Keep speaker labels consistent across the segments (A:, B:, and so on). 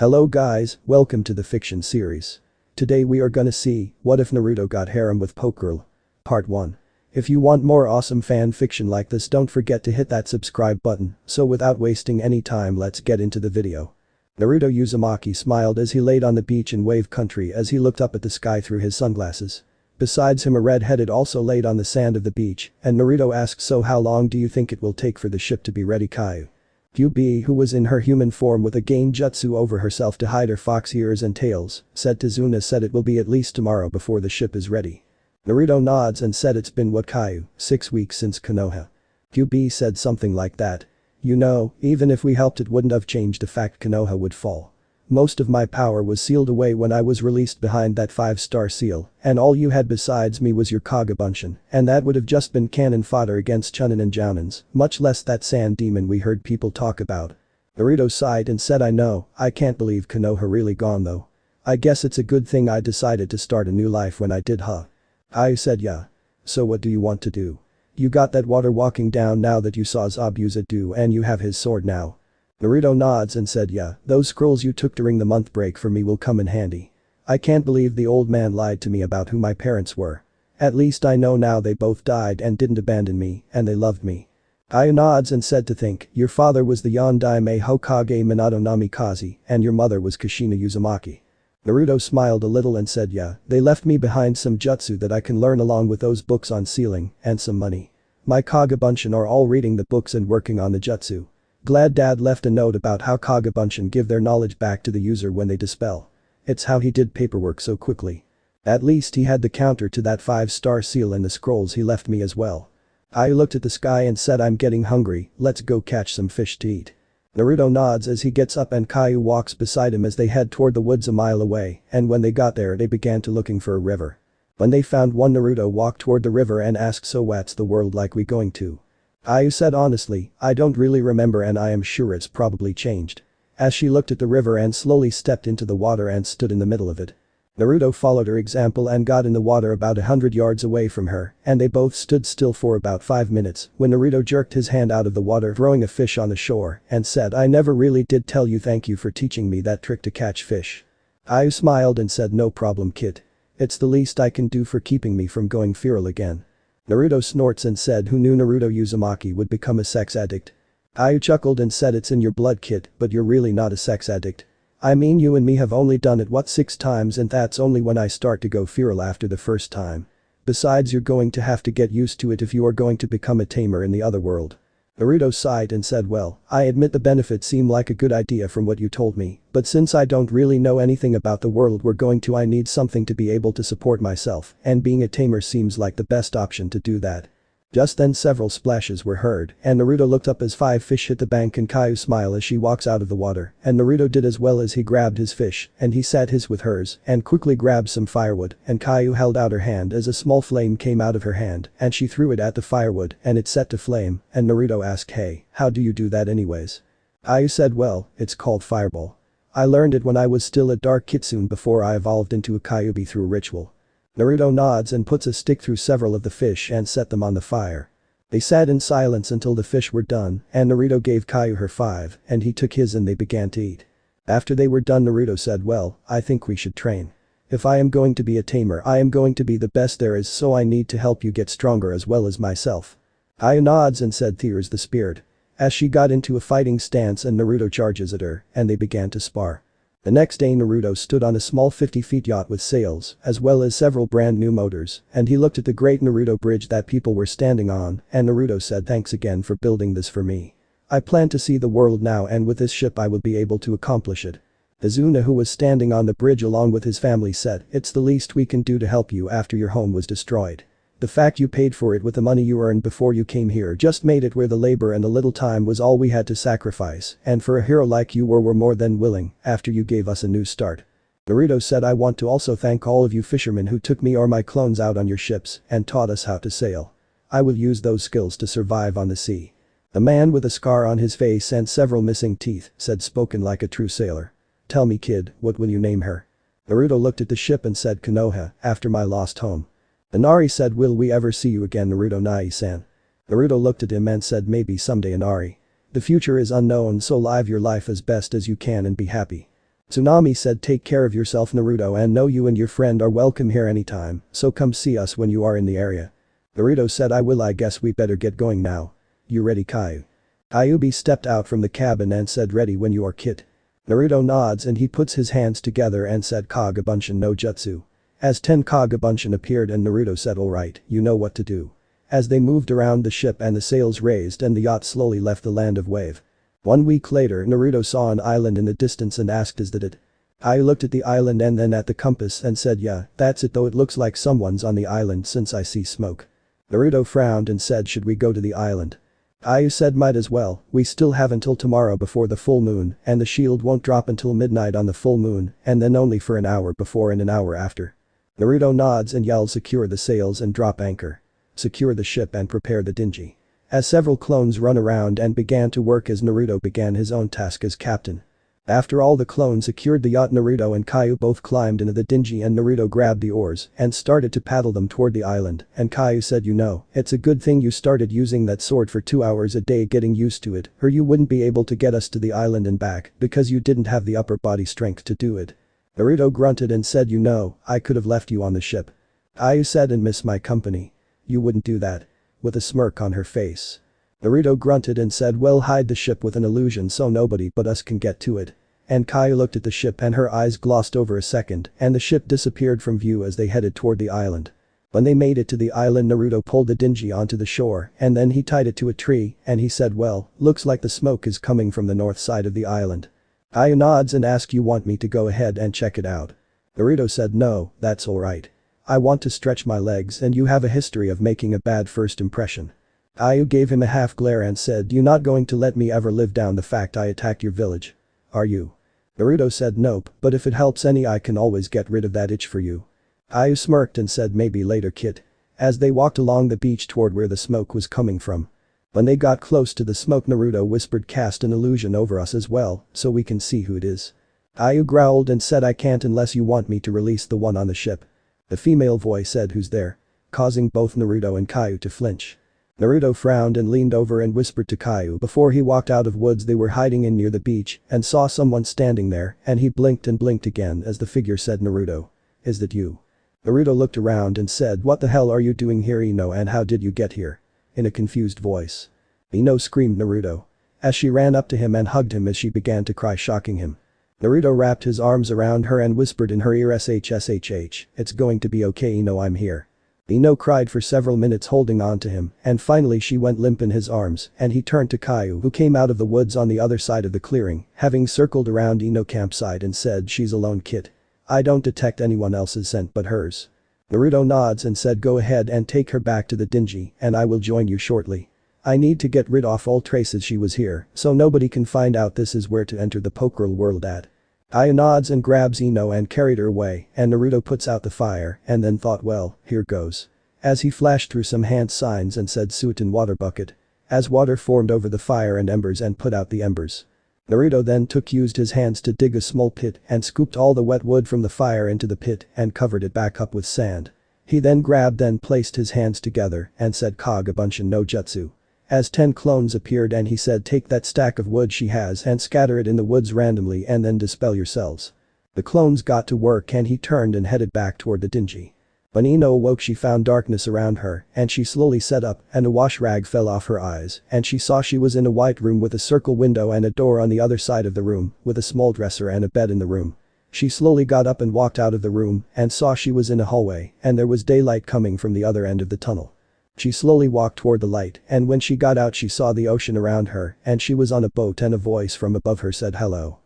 A: Hello guys, welcome to the fiction series. Today we are gonna see, what if Naruto got harem with Pokegirl? Part 1. If you want more awesome fan fiction like this, don't forget to hit that subscribe button, so without wasting any time, let's get into the video. Naruto Uzumaki smiled as he laid on the beach in Wave Country as he looked up at the sky through his sunglasses. Besides him, a red-headed also laid on the sand of the beach, and Naruto asked, so how long do you think it will take for the ship to be ready, Caillou? Kyuubi, who was in her human form with a genjutsu over herself to hide her fox ears and tails, said to Zuna, said it will be at least tomorrow before the ship is ready. Naruto nods and said, it's been what, Caillou, 6 weeks since Konoha? Kyuubi said something like that. You know, even if we helped, it wouldn't have changed the fact Konoha would fall. Most of my power was sealed away when I was released behind that 5-star seal, and all you had besides me was your Kagabunshin, and that would have just been cannon fodder against Chunin and Jounins, much less that sand demon we heard people talk about. Naruto sighed and said, I know, I can't believe Konoha really gone though. I guess it's a good thing I decided to start a new life when I did, huh? I said, yeah. So what do you want to do? You got that water walking down now that you saw Zabuza do, and you have his sword now. Naruto nods and said, yeah, those scrolls you took during the month break for me will come in handy. I can't believe the old man lied to me about who my parents were. At least I know now they both died and didn't abandon me, and they loved me. I nods and said, to think, your father was the Yondaime Hokage Minato Namikaze, and your mother was Kushina Uzumaki. Naruto smiled a little and said, yeah, they left me behind some jutsu that I can learn along with those books on sealing, and some money. My Kagabunshin are all reading the books and working on the jutsu. Glad Dad left a note about how Kagabunshin give their knowledge back to the user when they dispel. It's how he did paperwork so quickly. At least he had the counter to that 5-star seal and the scrolls he left me as well. I looked at the sky and said, I'm getting hungry, let's go catch some fish to eat. Naruto nods as he gets up and Caillou walks beside him as they head toward the woods a mile away, and when they got there they began to looking for a river. When they found one, Naruto walked toward the river and asked, so what's the world like we going to? Caillou said, honestly, I don't really remember and I am sure it's probably changed. As she looked at the river and slowly stepped into the water and stood in the middle of it. Naruto followed her example and got in the water about 100 yards away from her, and they both stood still for about 5 minutes when Naruto jerked his hand out of the water throwing a fish on the shore and said, I never really did tell you, thank you for teaching me that trick to catch fish. Caillou smiled and said, no problem, kid. It's the least I can do for keeping me from going feral again. Naruto snorts and said, who knew Naruto Uzumaki would become a sex addict? Caillou chuckled and said, it's in your blood, kid, but you're really not a sex addict. I mean, you and me have only done it 6 times, and that's only when I start to go feral after the first time. Besides, you're going to have to get used to it if you are going to become a tamer in the other world. Naruto sighed and said, well, I admit the benefits seem like a good idea from what you told me, but since I don't really know anything about the world we're going to, I need something to be able to support myself, and being a tamer seems like the best option to do that. Just then several splashes were heard, and Naruto looked up as 5 fish hit the bank, and Caillou smiled as she walks out of the water, and Naruto did as well as he grabbed his fish, and he sat his with hers, and quickly grabbed some firewood, and Caillou held out her hand as a small flame came out of her hand, and she threw it at the firewood, and it set to flame, and Naruto asked, hey, how do you do that anyways? Caillou said, well, it's called fireball. I learned it when I was still a dark kitsune before I evolved into a Kyuubi through a ritual. Naruto nods and puts a stick through several of the fish and set them on the fire. They sat in silence until the fish were done, and Naruto gave Caillou her 5, and he took his and they began to eat. After they were done, Naruto said, well, I think we should train. If I am going to be a tamer, I am going to be the best there is, so I need to help you get stronger as well as myself. Caillou nods and said, there's the spirit. As she got into a fighting stance and Naruto charges at her, and they began to spar. The next day Naruto stood on a small 50-feet yacht with sails, as well as several brand new motors, and he looked at the great Naruto bridge that people were standing on, and Naruto said, thanks again for building this for me. I plan to see the world now, and with this ship I will be able to accomplish it. Izuna, who was standing on the bridge along with his family, said, it's the least we can do to help you after your home was destroyed. The fact you paid for it with the money you earned before you came here just made it where the labor and a little time was all we had to sacrifice, and for a hero like you we're more than willing after you gave us a new start. Naruto said, I want to also thank all of you fishermen who took me or my clones out on your ships and taught us how to sail. I will use those skills to survive on the sea. The man with a scar on his face and several missing teeth said, spoken like a true sailor. Tell me, kid, what will you name her? Naruto looked at the ship and said, Konoha, after my lost home. Inari said, will we ever see you again, Naruto Nai-san? Naruto looked at him and said, maybe someday, Inari. The future is unknown, so live your life as best as you can and be happy. Tsunami said take care of yourself Naruto and know you and your friend are welcome here anytime, so come see us when you are in the area. Naruto said I will. I guess we better get going now. You ready Caillou? Kyuubi stepped out from the cabin and said ready when you are kid. Naruto nods and he puts his hands together and said Kage-bunshin no jutsu. As 10 Kage-bunshin appeared and Naruto said alright, you know what to do. As they moved around the ship and the sails raised and the yacht slowly left the land of wave. 1 week later Naruto saw an island in the distance and asked is that it? I looked at the island and then at the compass and said yeah, that's it though it looks like someone's on the island since I see smoke. Naruto frowned and said should we go to the island? Caillou said might as well, we still have until tomorrow before the full moon and the shield won't drop until midnight on the full moon and then only for an hour before and an hour after. Naruto nods and yells secure the sails and drop anchor. Secure the ship and prepare the dingy. As several clones run around and began to work as Naruto began his own task as captain. After all the clones secured the yacht Naruto and Caillou both climbed into the dingy and Naruto grabbed the oars and started to paddle them toward the island and Caillou said you know, it's a good thing you started using that sword for 2 hours a day getting used to it or you wouldn't be able to get us to the island and back because you didn't have the upper body strength to do it. Naruto grunted and said you know, I could have left you on the ship. Caillou said and miss my company. You wouldn't do that. With a smirk on her face. Naruto grunted and said well hide the ship with an illusion so nobody but us can get to it. And Caillou looked at the ship and her eyes glossed over a second and the ship disappeared from view as they headed toward the island. When they made it to the island Naruto pulled the dingy onto the shore and then he tied it to a tree and he said well, looks like the smoke is coming from the north side of the island. Caillou nods and asks you want me to go ahead and check it out. Naruto said no, that's alright. I want to stretch my legs and you have a history of making a bad first impression. Caillou gave him a half glare and said you not going to let me ever live down the fact I attacked your village. Are you? Naruto said nope, but if it helps any I can always get rid of that itch for you. Caillou smirked and said maybe later kid. As they walked along the beach toward where the smoke was coming from. When they got close to the smoke Naruto whispered cast an illusion over us as well, so we can see who it is. Caillou growled and said I can't unless you want me to release the one on the ship. The female voice said who's there? Causing both Naruto and Caillou to flinch. Naruto frowned and leaned over and whispered to Caillou before he walked out of woods they were hiding in near the beach and saw someone standing there and he blinked and blinked again as the figure said Naruto. Is that you? Naruto looked around and said what the hell are you doing here Ino and how did you get here? In a confused voice. Ino screamed Naruto. As she ran up to him and hugged him as she began to cry shocking him. Naruto wrapped his arms around her and whispered in her ear shhh, it's going to be okay Ino I'm here. Ino cried for several minutes holding on to him and finally she went limp in his arms and he turned to Caillou who came out of the woods on the other side of the clearing having circled around Ino campsite and said she's alone kid. I don't detect anyone else's scent but hers. Naruto nods and said go ahead and take her back to the dingy and I will join you shortly. I need to get rid of all traces she was here so nobody can find out this is where to enter the Pokegirl world at. Caillou nods and grabs Ino and carried her away and Naruto puts out the fire and then thought well, here goes. As he flashed through some hand signs and said suit in water bucket. As water formed over the fire and embers and put out the embers. Naruto then used his hands to dig a small pit and scooped all the wet wood from the fire into the pit and covered it back up with sand. He then grabbed and placed his hands together and said Kage-bunshin no jutsu. As 10 clones appeared and he said take that stack of wood she has and scatter it in the woods randomly and then dispel yourselves. The clones got to work and he turned and headed back toward the dingy. When Ino awoke she found darkness around her and she slowly sat up and a wash rag fell off her eyes and she saw she was in a white room with a circle window and a door on the other side of the room with a small dresser and a bed in the room. She slowly got up and walked out of the room and saw she was in a hallway and there was daylight coming from the other end of the tunnel. She slowly walked toward the light and when she got out she saw the ocean around her and she was on a boat and a voice from above her said hello.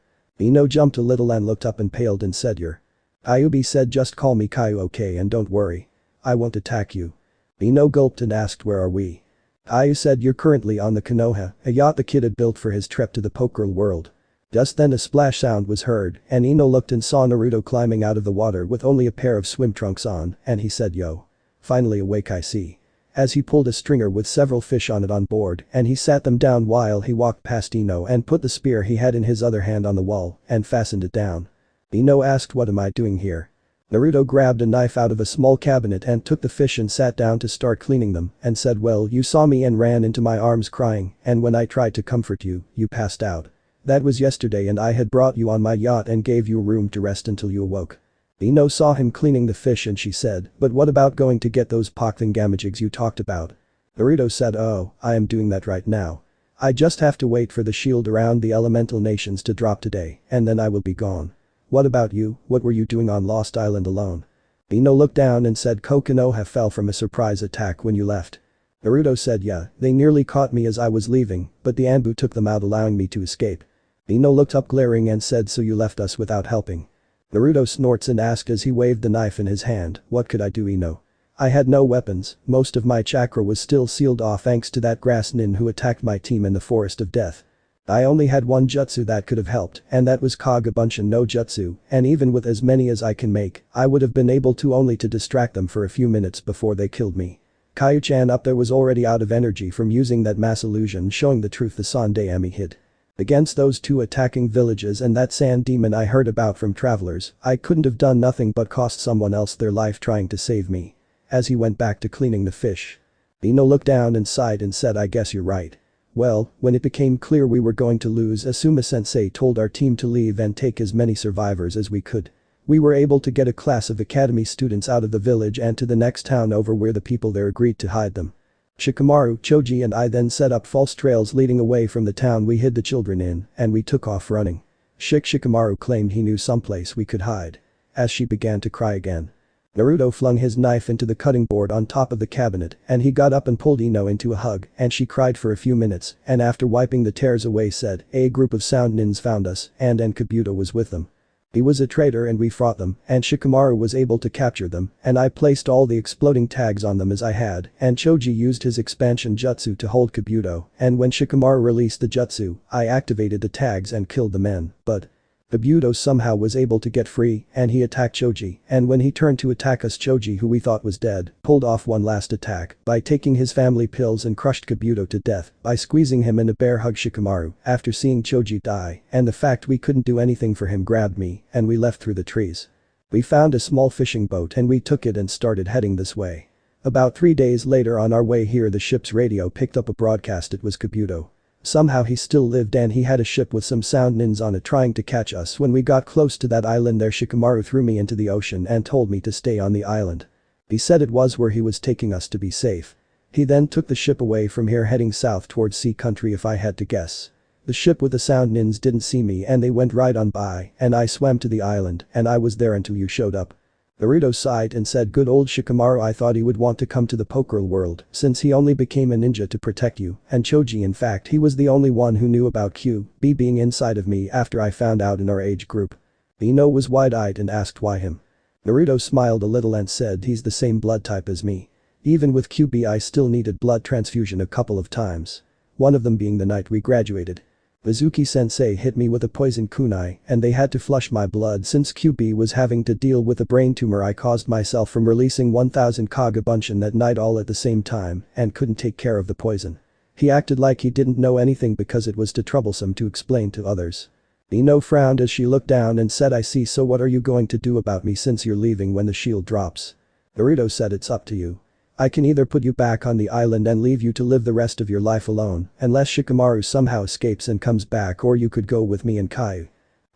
A: Ino jumped a little and looked up and paled and said you're. Kyuubi said just call me Caillou okay and don't worry. I won't attack you. Ino gulped and asked where are we? Caillou said you're currently on the Konoha, a yacht the kid had built for his trip to the Pokegirl world. Just then a splash sound was heard and Ino looked and saw Naruto climbing out of the water with only a pair of swim trunks on and he said yo. Finally awake I see. As he pulled a stringer with several fish on it on board and he sat them down while he walked past Ino and put the spear he had in his other hand on the wall and fastened it down. Ino asked what am I doing here? Naruto grabbed a knife out of a small cabinet and took the fish and sat down to start cleaning them and said well you saw me and ran into my arms crying and when I tried to comfort you, you passed out. That was yesterday and I had brought you on my yacht and gave you a room to rest until you awoke. Ino saw him cleaning the fish and she said, but what about going to get those Pokegirl you talked about? Naruto said, oh, I am doing that right now. I just have to wait for the shield around the elemental nations to drop today, and then I will be gone. What about you, what were you doing on Lost Island alone? Ino looked down and said Kokonoha fell from a surprise attack when you left. Naruto said yeah, they nearly caught me as I was leaving, but the Anbu took them out allowing me to escape. Ino looked up glaring and said so you left us without helping. Naruto snorts and asked as he waved the knife in his hand, what could I do Ino? I had no weapons, most of my chakra was still sealed off thanks to that grass nin who attacked my team in the Forest of Death. I only had one jutsu that could have helped, and that was Kagabunshin no Jutsu, and even with as many as I can make, I would have been able to only to distract them for a few minutes before they killed me. Kaiju-chan up there was already out of energy from using that mass illusion showing the truth the Sandaime hid. Against those two attacking villages and that sand demon I heard about from travelers, I couldn't have done nothing but cost someone else their life trying to save me. As he went back to cleaning the fish. Ino looked down and sighed and said I guess you're right. Well, when it became clear we were going to lose Asuma-sensei told our team to leave and take as many survivors as we could. We were able to get a class of academy students out of the village and to the next town over where the people there agreed to hide them. Shikamaru, Choji and I then set up false trails leading away from the town we hid the children in, and we took off running. Shikamaru claimed he knew someplace we could hide. As she began to cry again. Naruto flung his knife into the cutting board on top of the cabinet and he got up and pulled Ino into a hug and she cried for a few minutes and after wiping the tears away said, a group of sound nins found us and Kabuto was with them. He was a traitor and we fought them and Shikamaru was able to capture them and I placed all the exploding tags on them as I had and Choji used his expansion jutsu to hold Kabuto and when Shikamaru released the jutsu, I activated the tags and killed the men, but Kabuto somehow was able to get free and he attacked Choji and when he turned to attack us Choji who we thought was dead pulled off one last attack by taking his family pills and crushed Kabuto to death by squeezing him in a bear hug. Shikamaru after seeing Choji die and the fact we couldn't do anything for him grabbed me and we left through the trees. We found a small fishing boat and we took it and started heading this way. About 3 days later on our way here the ship's radio picked up a broadcast it was Kabuto. Somehow he still lived and he had a ship with some sound nins on it trying to catch us. When we got close to that island there Shikamaru threw me into the ocean and told me to stay on the island. He said it was where he was taking us to be safe. He then took the ship away from here heading south towards sea country if I had to guess. The ship with the sound nins didn't see me and they went right on by and I swam to the island and I was there until you showed up. Naruto sighed and said good old Shikamaru I thought he would want to come to the Pokegirl world since he only became a ninja to protect you and Choji in fact he was the only one who knew about QB being inside of me after I found out in our age group. Ino was wide-eyed and asked why him. Naruto smiled a little and said he's the same blood type as me. Even with QB I still needed blood transfusion a couple of times. One of them being the night we graduated. Mizuki-sensei hit me with a poison kunai and they had to flush my blood since QB was having to deal with a brain tumor I caused myself from releasing 1000 Kagabunshin that night all at the same time and couldn't take care of the poison. He acted like he didn't know anything because it was too troublesome to explain to others. Ino frowned as she looked down and said I see so what are you going to do about me since you're leaving when the shield drops? Naruto said it's up to you. I can either put you back on the island and leave you to live the rest of your life alone unless Shikamaru somehow escapes and comes back or you could go with me and Caillou.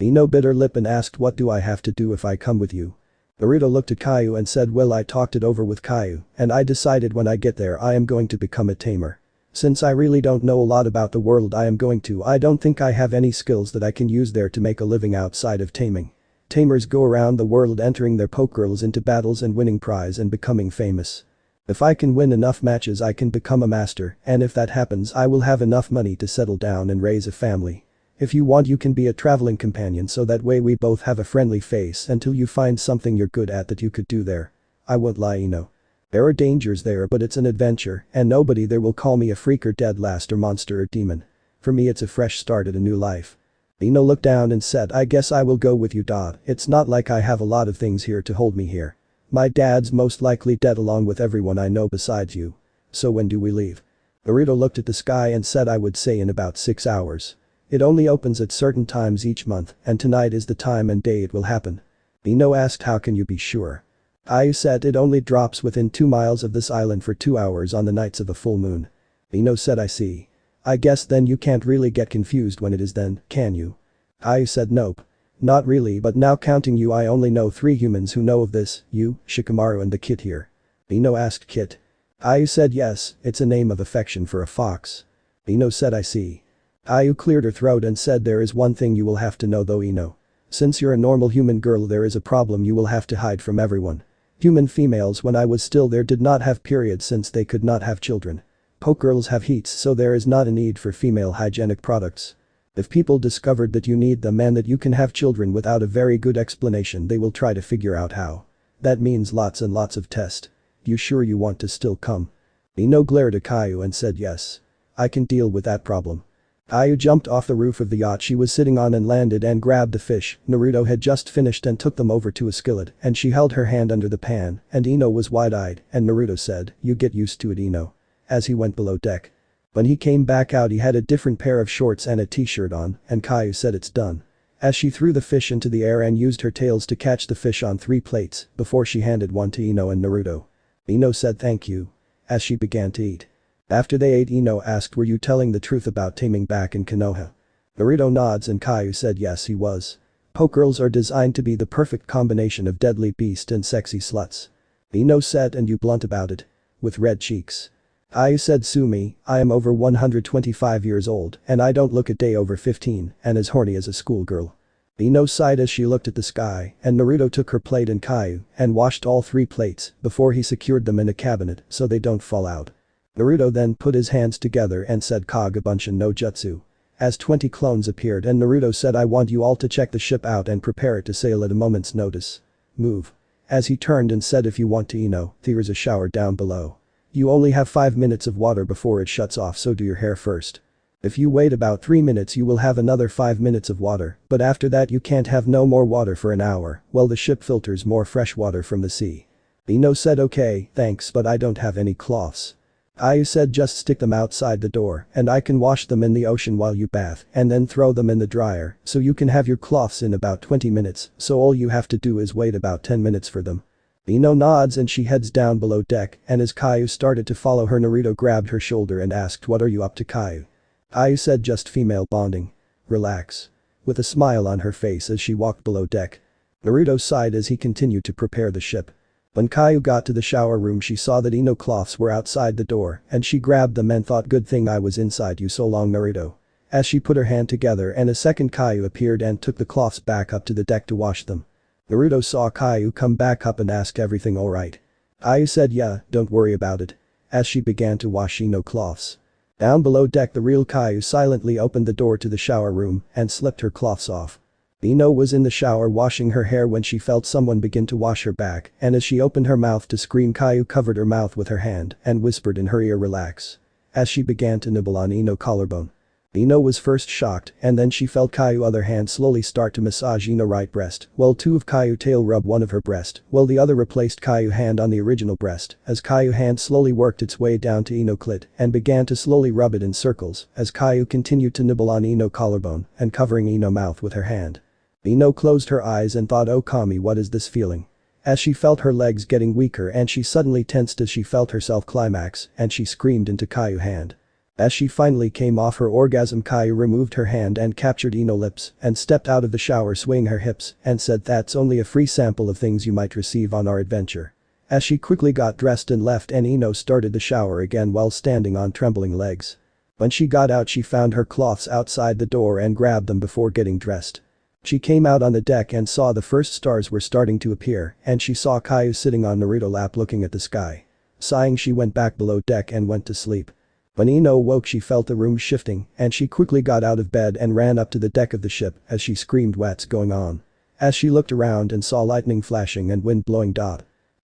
A: Ino bit her lip and asked what do I have to do if I come with you? Naruto looked at Caillou and said well I talked it over with Caillou and I decided when I get there I am going to become a tamer. Since I really don't know a lot about the world I don't think I have any skills that I can use there to make a living outside of taming. Tamers go around the world entering their Pokegirls into battles and winning prize and becoming famous. If I can win enough matches I can become a master and if that happens I will have enough money to settle down and raise a family. If you want you can be a traveling companion so that way we both have a friendly face until you find something you're good at that you could do there. I won't lie Ino. There are dangers there but it's an adventure and nobody there will call me a freak or dead last or monster or demon. For me it's a fresh start at a new life. Ino looked down and said I guess I will go with you. It's not like I have a lot of things here to hold me here. My dad's most likely dead along with everyone I know besides you. So when do we leave? Naruto looked at the sky and said I would say in about 6 hours. It only opens at certain times each month and tonight is the time and day it will happen. Ino asked how can you be sure? I said it only drops within 2 miles of this island for 2 hours on the nights of a full moon. Ino said I see. I guess then you can't really get confused when it is then, can you? Caillou said nope. Not really, but now counting you I only know 3 humans who know of this, you, Shikamaru and the kid here. Ino asked Kit. Caillou said yes, it's a name of affection for a fox. Ino said I see. Caillou cleared her throat and said there is one thing you will have to know though Ino. Since you're a normal human girl there is a problem you will have to hide from everyone. Human females when I was still there did not have periods since they could not have children. Pokegirls have heats so there is not a need for female hygienic products. If people discovered that you need them and that you can have children without a very good explanation they will try to figure out how. That means lots and lots of tests. You sure you want to still come? Ino glared at Caillou and said yes. I can deal with that problem. Caillou jumped off the roof of the yacht she was sitting on and landed and grabbed the fish Naruto had just finished and took them over to a skillet and she held her hand under the pan and Ino was wide-eyed and Naruto said, you get used to it Ino. As he went below deck. When he came back out he had a different pair of shorts and a t-shirt on and Caillou said it's done. As she threw the fish into the air and used her tails to catch the fish on 3 plates before she handed one to Ino and Naruto. Ino said thank you. As she began to eat. After they ate Ino asked were you telling the truth about taming back in Konoha? Naruto nods and Caillou said yes he was. Pokegirls are designed to be the perfect combination of deadly beast and sexy sluts. Ino said and you blunt about it. With red cheeks. Caillou said sue me, I am over 125 years old and I don't look a day over 15 and as horny as a schoolgirl. Ino sighed as she looked at the sky and Naruto took her plate and Caillou and washed all 3 plates before he secured them in a cabinet so they don't fall out. Naruto then put his hands together and said Kagabunshin no Jutsu. As 20 clones appeared and Naruto said I want you all to check the ship out and prepare it to sail at a moment's notice. Move. As he turned and said if you want to Ino, there's a shower down below. You only have 5 minutes of water before it shuts off so do your hair first. If you wait about 3 minutes you will have another 5 minutes of water but after that you can't have no more water for an hour while the ship filters more fresh water from the sea. Ino said okay, thanks but I don't have any cloths. Caillou said just stick them outside the door and I can wash them in the ocean while you bath and then throw them in the dryer so you can have your cloths in about 20 minutes so all you have to do is wait about 10 minutes for them. Ino nods and she heads down below deck and as Caillou started to follow her Naruto grabbed her shoulder and asked what are you up to Caillou? Caillou said just female bonding. Relax. With a smile on her face as she walked below deck. Naruto sighed as he continued to prepare the ship. When Caillou got to the shower room she saw that Ino cloths were outside the door and she grabbed them and thought good thing I was inside you so long Naruto. As she put her hand together and a second Caillou appeared and took the cloths back up to the deck to wash them. Naruto saw Caillou come back up and asked everything alright. Caillou said yeah, don't worry about it. As she began to wash Ino cloths. Down below deck the real Caillou silently opened the door to the shower room and slipped her cloths off. Ino was in the shower washing her hair when she felt someone begin to wash her back and as she opened her mouth to scream Caillou covered her mouth with her hand and whispered in her ear relax. As she began to nibble on Ino's collarbone. Ino was first shocked and then she felt Caillou's other hand slowly start to massage Ino's right breast while 2 of Caillou's tail rubbed one of her breast while the other replaced Caillou's hand on the original breast as Caillou's hand slowly worked its way down to Ino's clit and began to slowly rub it in circles as Caillou continued to nibble on Ino's collarbone and covering Ino's mouth with her hand. Ino closed her eyes and thought oh Kami what is this feeling? As she felt her legs getting weaker and she suddenly tensed as she felt herself climax and she screamed into Caillou's hand. As she finally came off her orgasm Caillou removed her hand and captured Ino's lips and stepped out of the shower swaying her hips and said that's only a free sample of things you might receive on our adventure. As she quickly got dressed and left and Ino started the shower again while standing on trembling legs. When she got out she found her cloths outside the door and grabbed them before getting dressed. She came out on the deck and saw the first stars were starting to appear and she saw Caillou sitting on Naruto's lap looking at the sky. Sighing she went back below deck and went to sleep. When Ino awoke she felt the room shifting and she quickly got out of bed and ran up to the deck of the ship as she screamed what's going on. As she looked around and saw lightning flashing and wind blowing.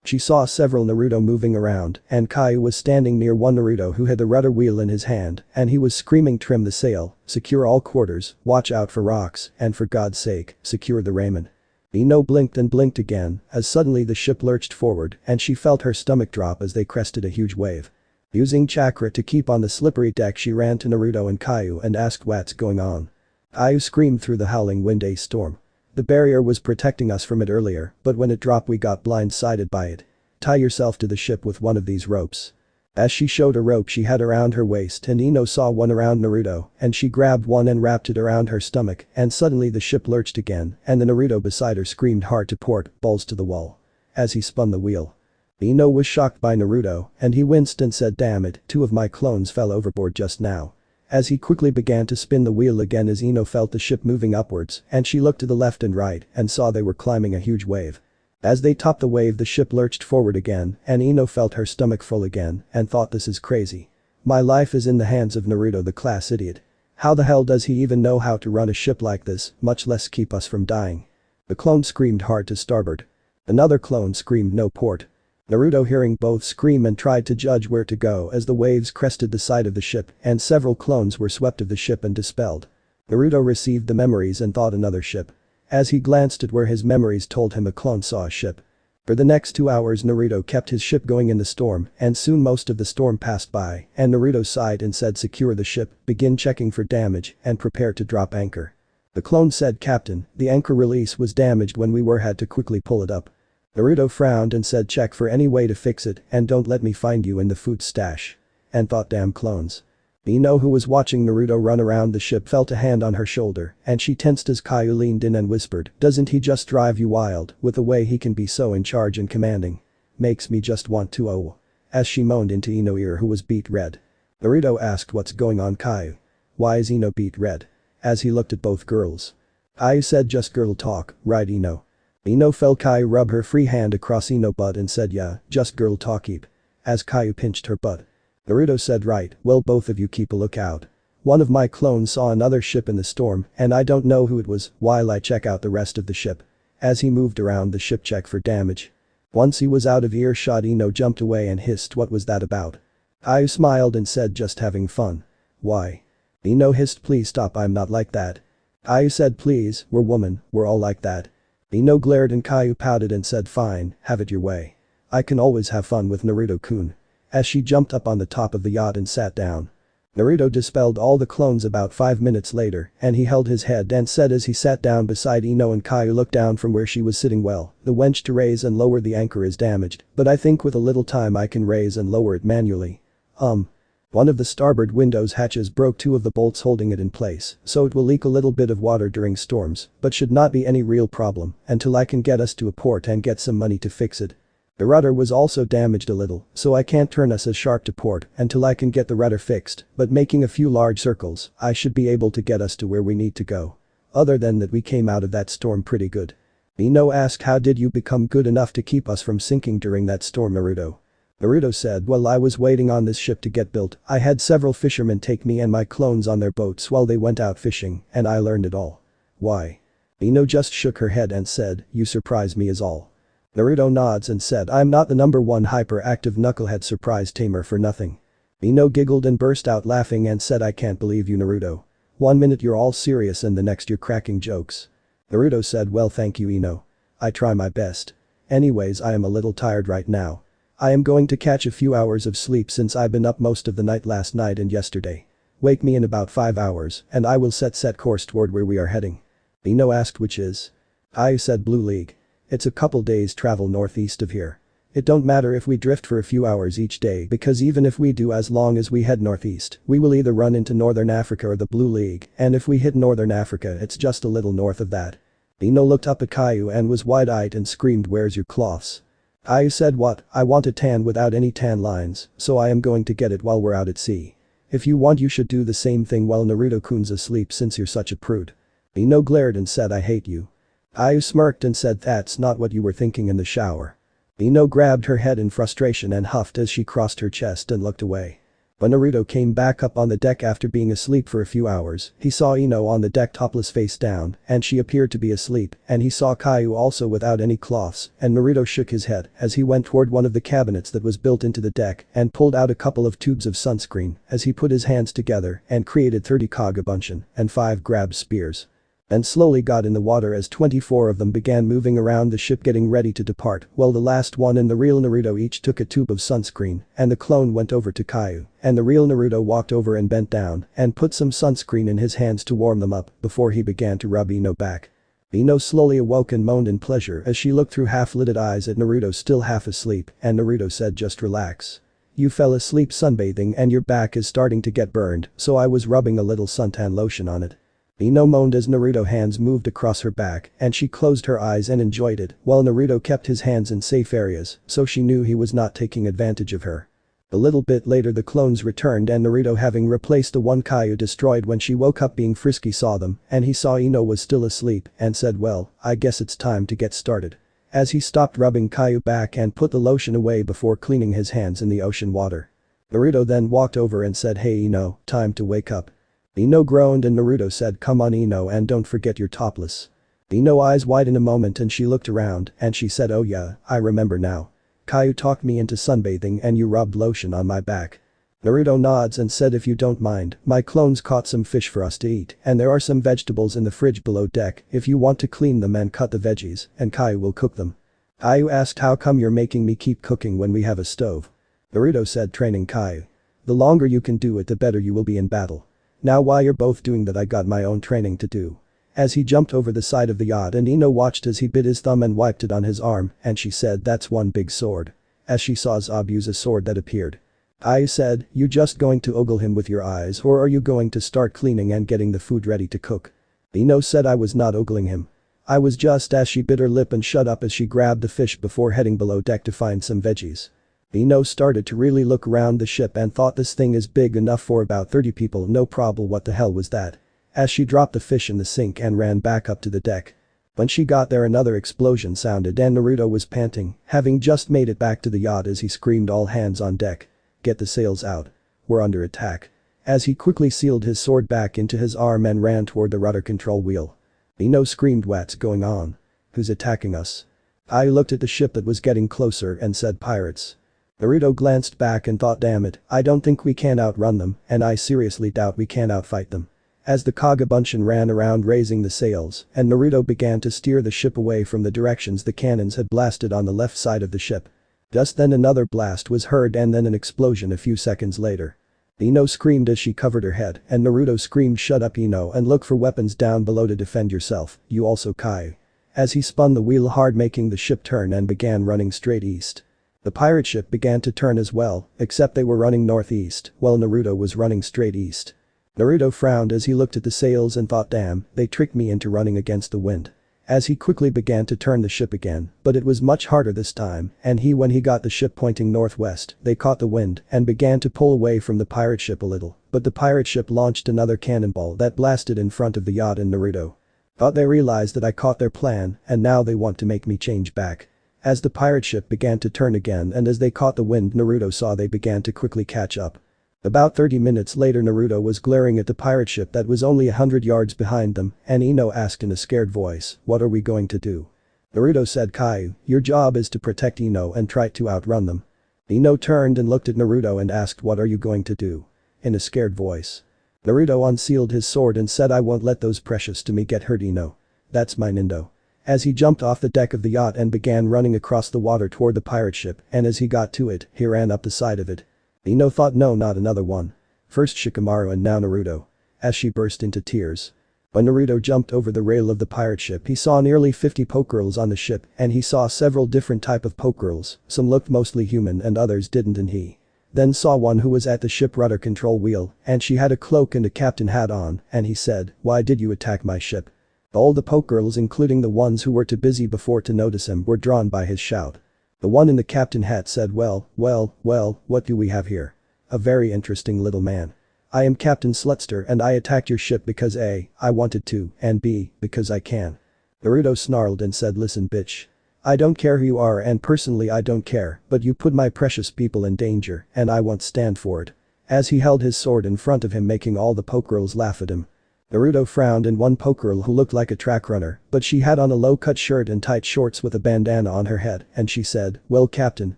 A: She saw several Naruto moving around and Caillou was standing near one Naruto who had the rudder wheel in his hand and he was screaming trim the sail, secure all quarters, watch out for rocks and for God's sake, secure the Raymond. Ino blinked and blinked again as suddenly the ship lurched forward and she felt her stomach drop as they crested a huge wave. Using chakra to keep on the slippery deck she ran to Naruto and Caillou and asked what's going on. Caillou screamed through the howling wind a storm. The barrier was protecting us from it earlier but when it dropped we got blindsided by it. Tie yourself to the ship with one of these ropes. As she showed a rope she had around her waist and Ino saw one around Naruto and she grabbed one and wrapped it around her stomach and suddenly the ship lurched again and the Naruto beside her screamed hard to port, balls to the wall. As he spun the wheel. Ino was shocked by Naruto and he winced and said damn it, 2 of my clones fell overboard just now. As he quickly began to spin the wheel again as Ino felt the ship moving upwards and she looked to the left and right and saw they were climbing a huge wave. As they topped the wave the ship lurched forward again and Ino felt her stomach full again and thought this is crazy. My life is in the hands of Naruto the class idiot. How the hell does he even know how to run a ship like this, much less keep us from dying? The clone screamed hard to starboard. Another clone screamed no port. Naruto hearing both scream and tried to judge where to go as the waves crested the side of the ship and several clones were swept of the ship and dispelled. Naruto received the memories and thought another ship. As he glanced at where his memories told him a clone saw a ship. For the next 2 hours Naruto kept his ship going in the storm and soon most of the storm passed by and Naruto sighed and said secure the ship, begin checking for damage and prepare to drop anchor. The clone said Captain, the anchor release was damaged when we had to quickly pull it up. Naruto frowned and said check for any way to fix it and don't let me find you in the food stash. And thought damn clones. Ino who was watching Naruto run around the ship felt a hand on her shoulder and she tensed as Caillou leaned in and whispered, doesn't he just drive you wild with the way he can be so in charge and commanding? Makes me just want to oh. As she moaned into Ino's ear who was beet red. Naruto asked what's going on Caillou. Why is Ino beet red? As he looked at both girls. I said just girl talk, right Ino? Ino felt Caillou rub her free hand across Ino's butt and said yeah, just girl talk keep. As Caillou pinched her butt. Naruto said right, well both of you keep a lookout. One of my clones saw another ship in the storm and I don't know who it was while I check out the rest of the ship. As he moved around the ship check for damage. Once he was out of earshot Ino jumped away and hissed what was that about? Caillou smiled and said just having fun. Why? Ino hissed please stop I'm not like that. Caillou said please, we're women, we're all like that. Ino glared and Caillou pouted and said fine, have it your way. I can always have fun with Naruto-kun. As she jumped up on the top of the yacht and sat down. Naruto dispelled all the clones about 5 minutes later and he held his head and said as he sat down beside Ino and Caillou looked down from where she was sitting well, the wench to raise and lower the anchor is damaged, but I think with a little time I can raise and lower it manually. One of the starboard window's hatches broke 2 of the bolts holding it in place, so it will leak a little bit of water during storms, but should not be any real problem until I can get us to a port and get some money to fix it. The rudder was also damaged a little, so I can't turn us as sharp to port until I can get the rudder fixed, but making a few large circles, I should be able to get us to where we need to go. Other than that we came out of that storm pretty good. Ino asked how did you become good enough to keep us from sinking during that storm Naruto? Naruto said well I was waiting on this ship to get built, I had several fishermen take me and my clones on their boats while they went out fishing and I learned it all. Why? Ino just shook her head and said, you surprise me is all. Naruto nods and said I'm not the #1 hyperactive knucklehead surprise tamer for nothing. Ino giggled and burst out laughing and said I can't believe you Naruto. 1 minute you're all serious and the next you're cracking jokes. Naruto said well thank you Ino. I try my best. Anyways I am a little tired right now. I am going to catch a few hours of sleep since I've been up most of the night last night and yesterday. Wake me in about 5 hours and I will set course toward where we are heading. Ino asked which is? I said Blue League. It's a couple days travel northeast of here. It don't matter if we drift for a few hours each day because even if we do as long as we head northeast, we will either run into Northern Africa or the Blue League and if we hit Northern Africa it's just a little north of that. Ino looked up at Caillou and was wide-eyed and screamed where's your cloths? Caillou said what, I want a tan without any tan lines, so I am going to get it while we're out at sea. If you want you should do the same thing while Naruto-kun's asleep since you're such a prude. Ino glared and said I hate you. Caillou smirked and said that's not what you were thinking in the shower. Ino grabbed her head in frustration and huffed as she crossed her chest and looked away. When Naruto came back up on the deck after being asleep for a few hours, he saw Ino on the deck topless face down and she appeared to be asleep and he saw Caillou also without any cloths and Naruto shook his head as he went toward one of the cabinets that was built into the deck and pulled out a couple of tubes of sunscreen as he put his hands together and created 30 Kagabunchen and 5 grabbed spears. And slowly got in the water as 24 of them began moving around the ship getting ready to depart while the last one and the real Naruto each took a tube of sunscreen and the clone went over to Caillou and the real Naruto walked over and bent down and put some sunscreen in his hands to warm them up before he began to rub Ino back. Ino slowly awoke and moaned in pleasure as she looked through half-lidded eyes at Naruto still half asleep and Naruto said just relax. You fell asleep sunbathing and your back is starting to get burned, so I was rubbing a little suntan lotion on it. Ino moaned as Naruto's hands moved across her back and she closed her eyes and enjoyed it while Naruto kept his hands in safe areas so she knew he was not taking advantage of her. A little bit later the clones returned and Naruto, having replaced the one Caillou destroyed when she woke up being frisky, saw them and he saw Ino was still asleep and said, well, I guess it's time to get started. As he stopped rubbing Caillou back and put the lotion away before cleaning his hands in the ocean water. Naruto then walked over and said, hey Ino, time to wake up. Ino groaned and Naruto said, come on Ino and don't forget you're topless. Ino's eyes widened a moment and she looked around and she said, oh yeah, I remember now. Caillou talked me into sunbathing and you rubbed lotion on my back. Naruto nods and said, if you don't mind, my clones caught some fish for us to eat and there are some vegetables in the fridge below deck if you want to clean them and cut the veggies and Caillou will cook them. Caillou asked, how come you're making me keep cooking when we have a stove? Naruto said, training Caillou. The longer you can do it the better you will be in battle. Now while you're both doing that I got my own training to do. As he jumped over the side of the yacht and Ino watched as he bit his thumb and wiped it on his arm and she said, that's one big sword. As she saw Zob use a sword that appeared. Caillou said, you just going to ogle him with your eyes or are you going to start cleaning and getting the food ready to cook? Ino said, I was not ogling him. I was just, as she bit her lip and shut up as she grabbed the fish before heading below deck to find some veggies. Ino started to really look around the ship and thought this thing is big enough for about 30 people, no problem. What the hell was that? As she dropped the fish in the sink and ran back up to the deck. When she got there another explosion sounded and Naruto was panting, having just made it back to the yacht as he screamed, all hands on deck. Get the sails out. We're under attack. As he quickly sealed his sword back into his arm and ran toward the rudder control wheel. Ino screamed, what's going on? Who's attacking us? I looked at the ship that was getting closer and said, pirates. Naruto glanced back and thought, damn it, I don't think we can outrun them and I seriously doubt we can outfight them. As the Kagabunchen ran around raising the sails and Naruto began to steer the ship away from the directions the cannons had blasted on the left side of the ship. Just then another blast was heard and then an explosion a few seconds later. Ino screamed as she covered her head and Naruto screamed, shut up Ino and look for weapons down below to defend yourself, you also Caillou. As he spun the wheel hard making the ship turn and began running straight east. The pirate ship began to turn as well, except they were running northeast while Naruto was running straight east. Naruto frowned as he looked at the sails and thought, damn, they tricked me into running against the wind. As he quickly began to turn the ship again, but it was much harder this time and when he got the ship pointing northwest, they caught the wind and began to pull away from the pirate ship a little, but the pirate ship launched another cannonball that blasted in front of the yacht and Naruto. Thought they realized that I caught their plan and now they want to make me change back. As the pirate ship began to turn again and as they caught the wind Naruto saw they began to quickly catch up. About 30 minutes later Naruto was glaring at the pirate ship that was only 100 yards behind them and Ino asked in a scared voice, what are we going to do? Naruto said, Caillou, your job is to protect Ino and try to outrun them. Ino turned and looked at Naruto and asked, what are you going to do? In a scared voice. Naruto unsealed his sword and said, I won't let those precious to me get hurt Ino. That's my Nindo. As he jumped off the deck of the yacht and began running across the water toward the pirate ship and as he got to it, he ran up the side of it. Ino thought, no, not another one. First Shikamaru and now Naruto. As she burst into tears. When Naruto jumped over the rail of the pirate ship he saw nearly 50 Pokegirls on the ship and he saw several different type of Pokegirls, some looked mostly human and others didn't and he then saw one who was at the ship rudder control wheel and she had a cloak and a captain hat on and he said, why did you attack my ship? All the Pokegirls including the ones who were too busy before to notice him were drawn by his shout. The one in the captain hat said, well, what do we have here? A very interesting little man. I am Captain Slutster and I attacked your ship because A, I wanted to, and B, because I can. Naruto snarled and said, listen bitch. I don't care who you are and personally I don't care, but you put my precious people in danger and I won't stand for it. As he held his sword in front of him making all the Pokegirls laugh at him. Naruto frowned and one Pokegirl who looked like a track runner, but she had on a low-cut shirt and tight shorts with a bandana on her head and she said, well captain,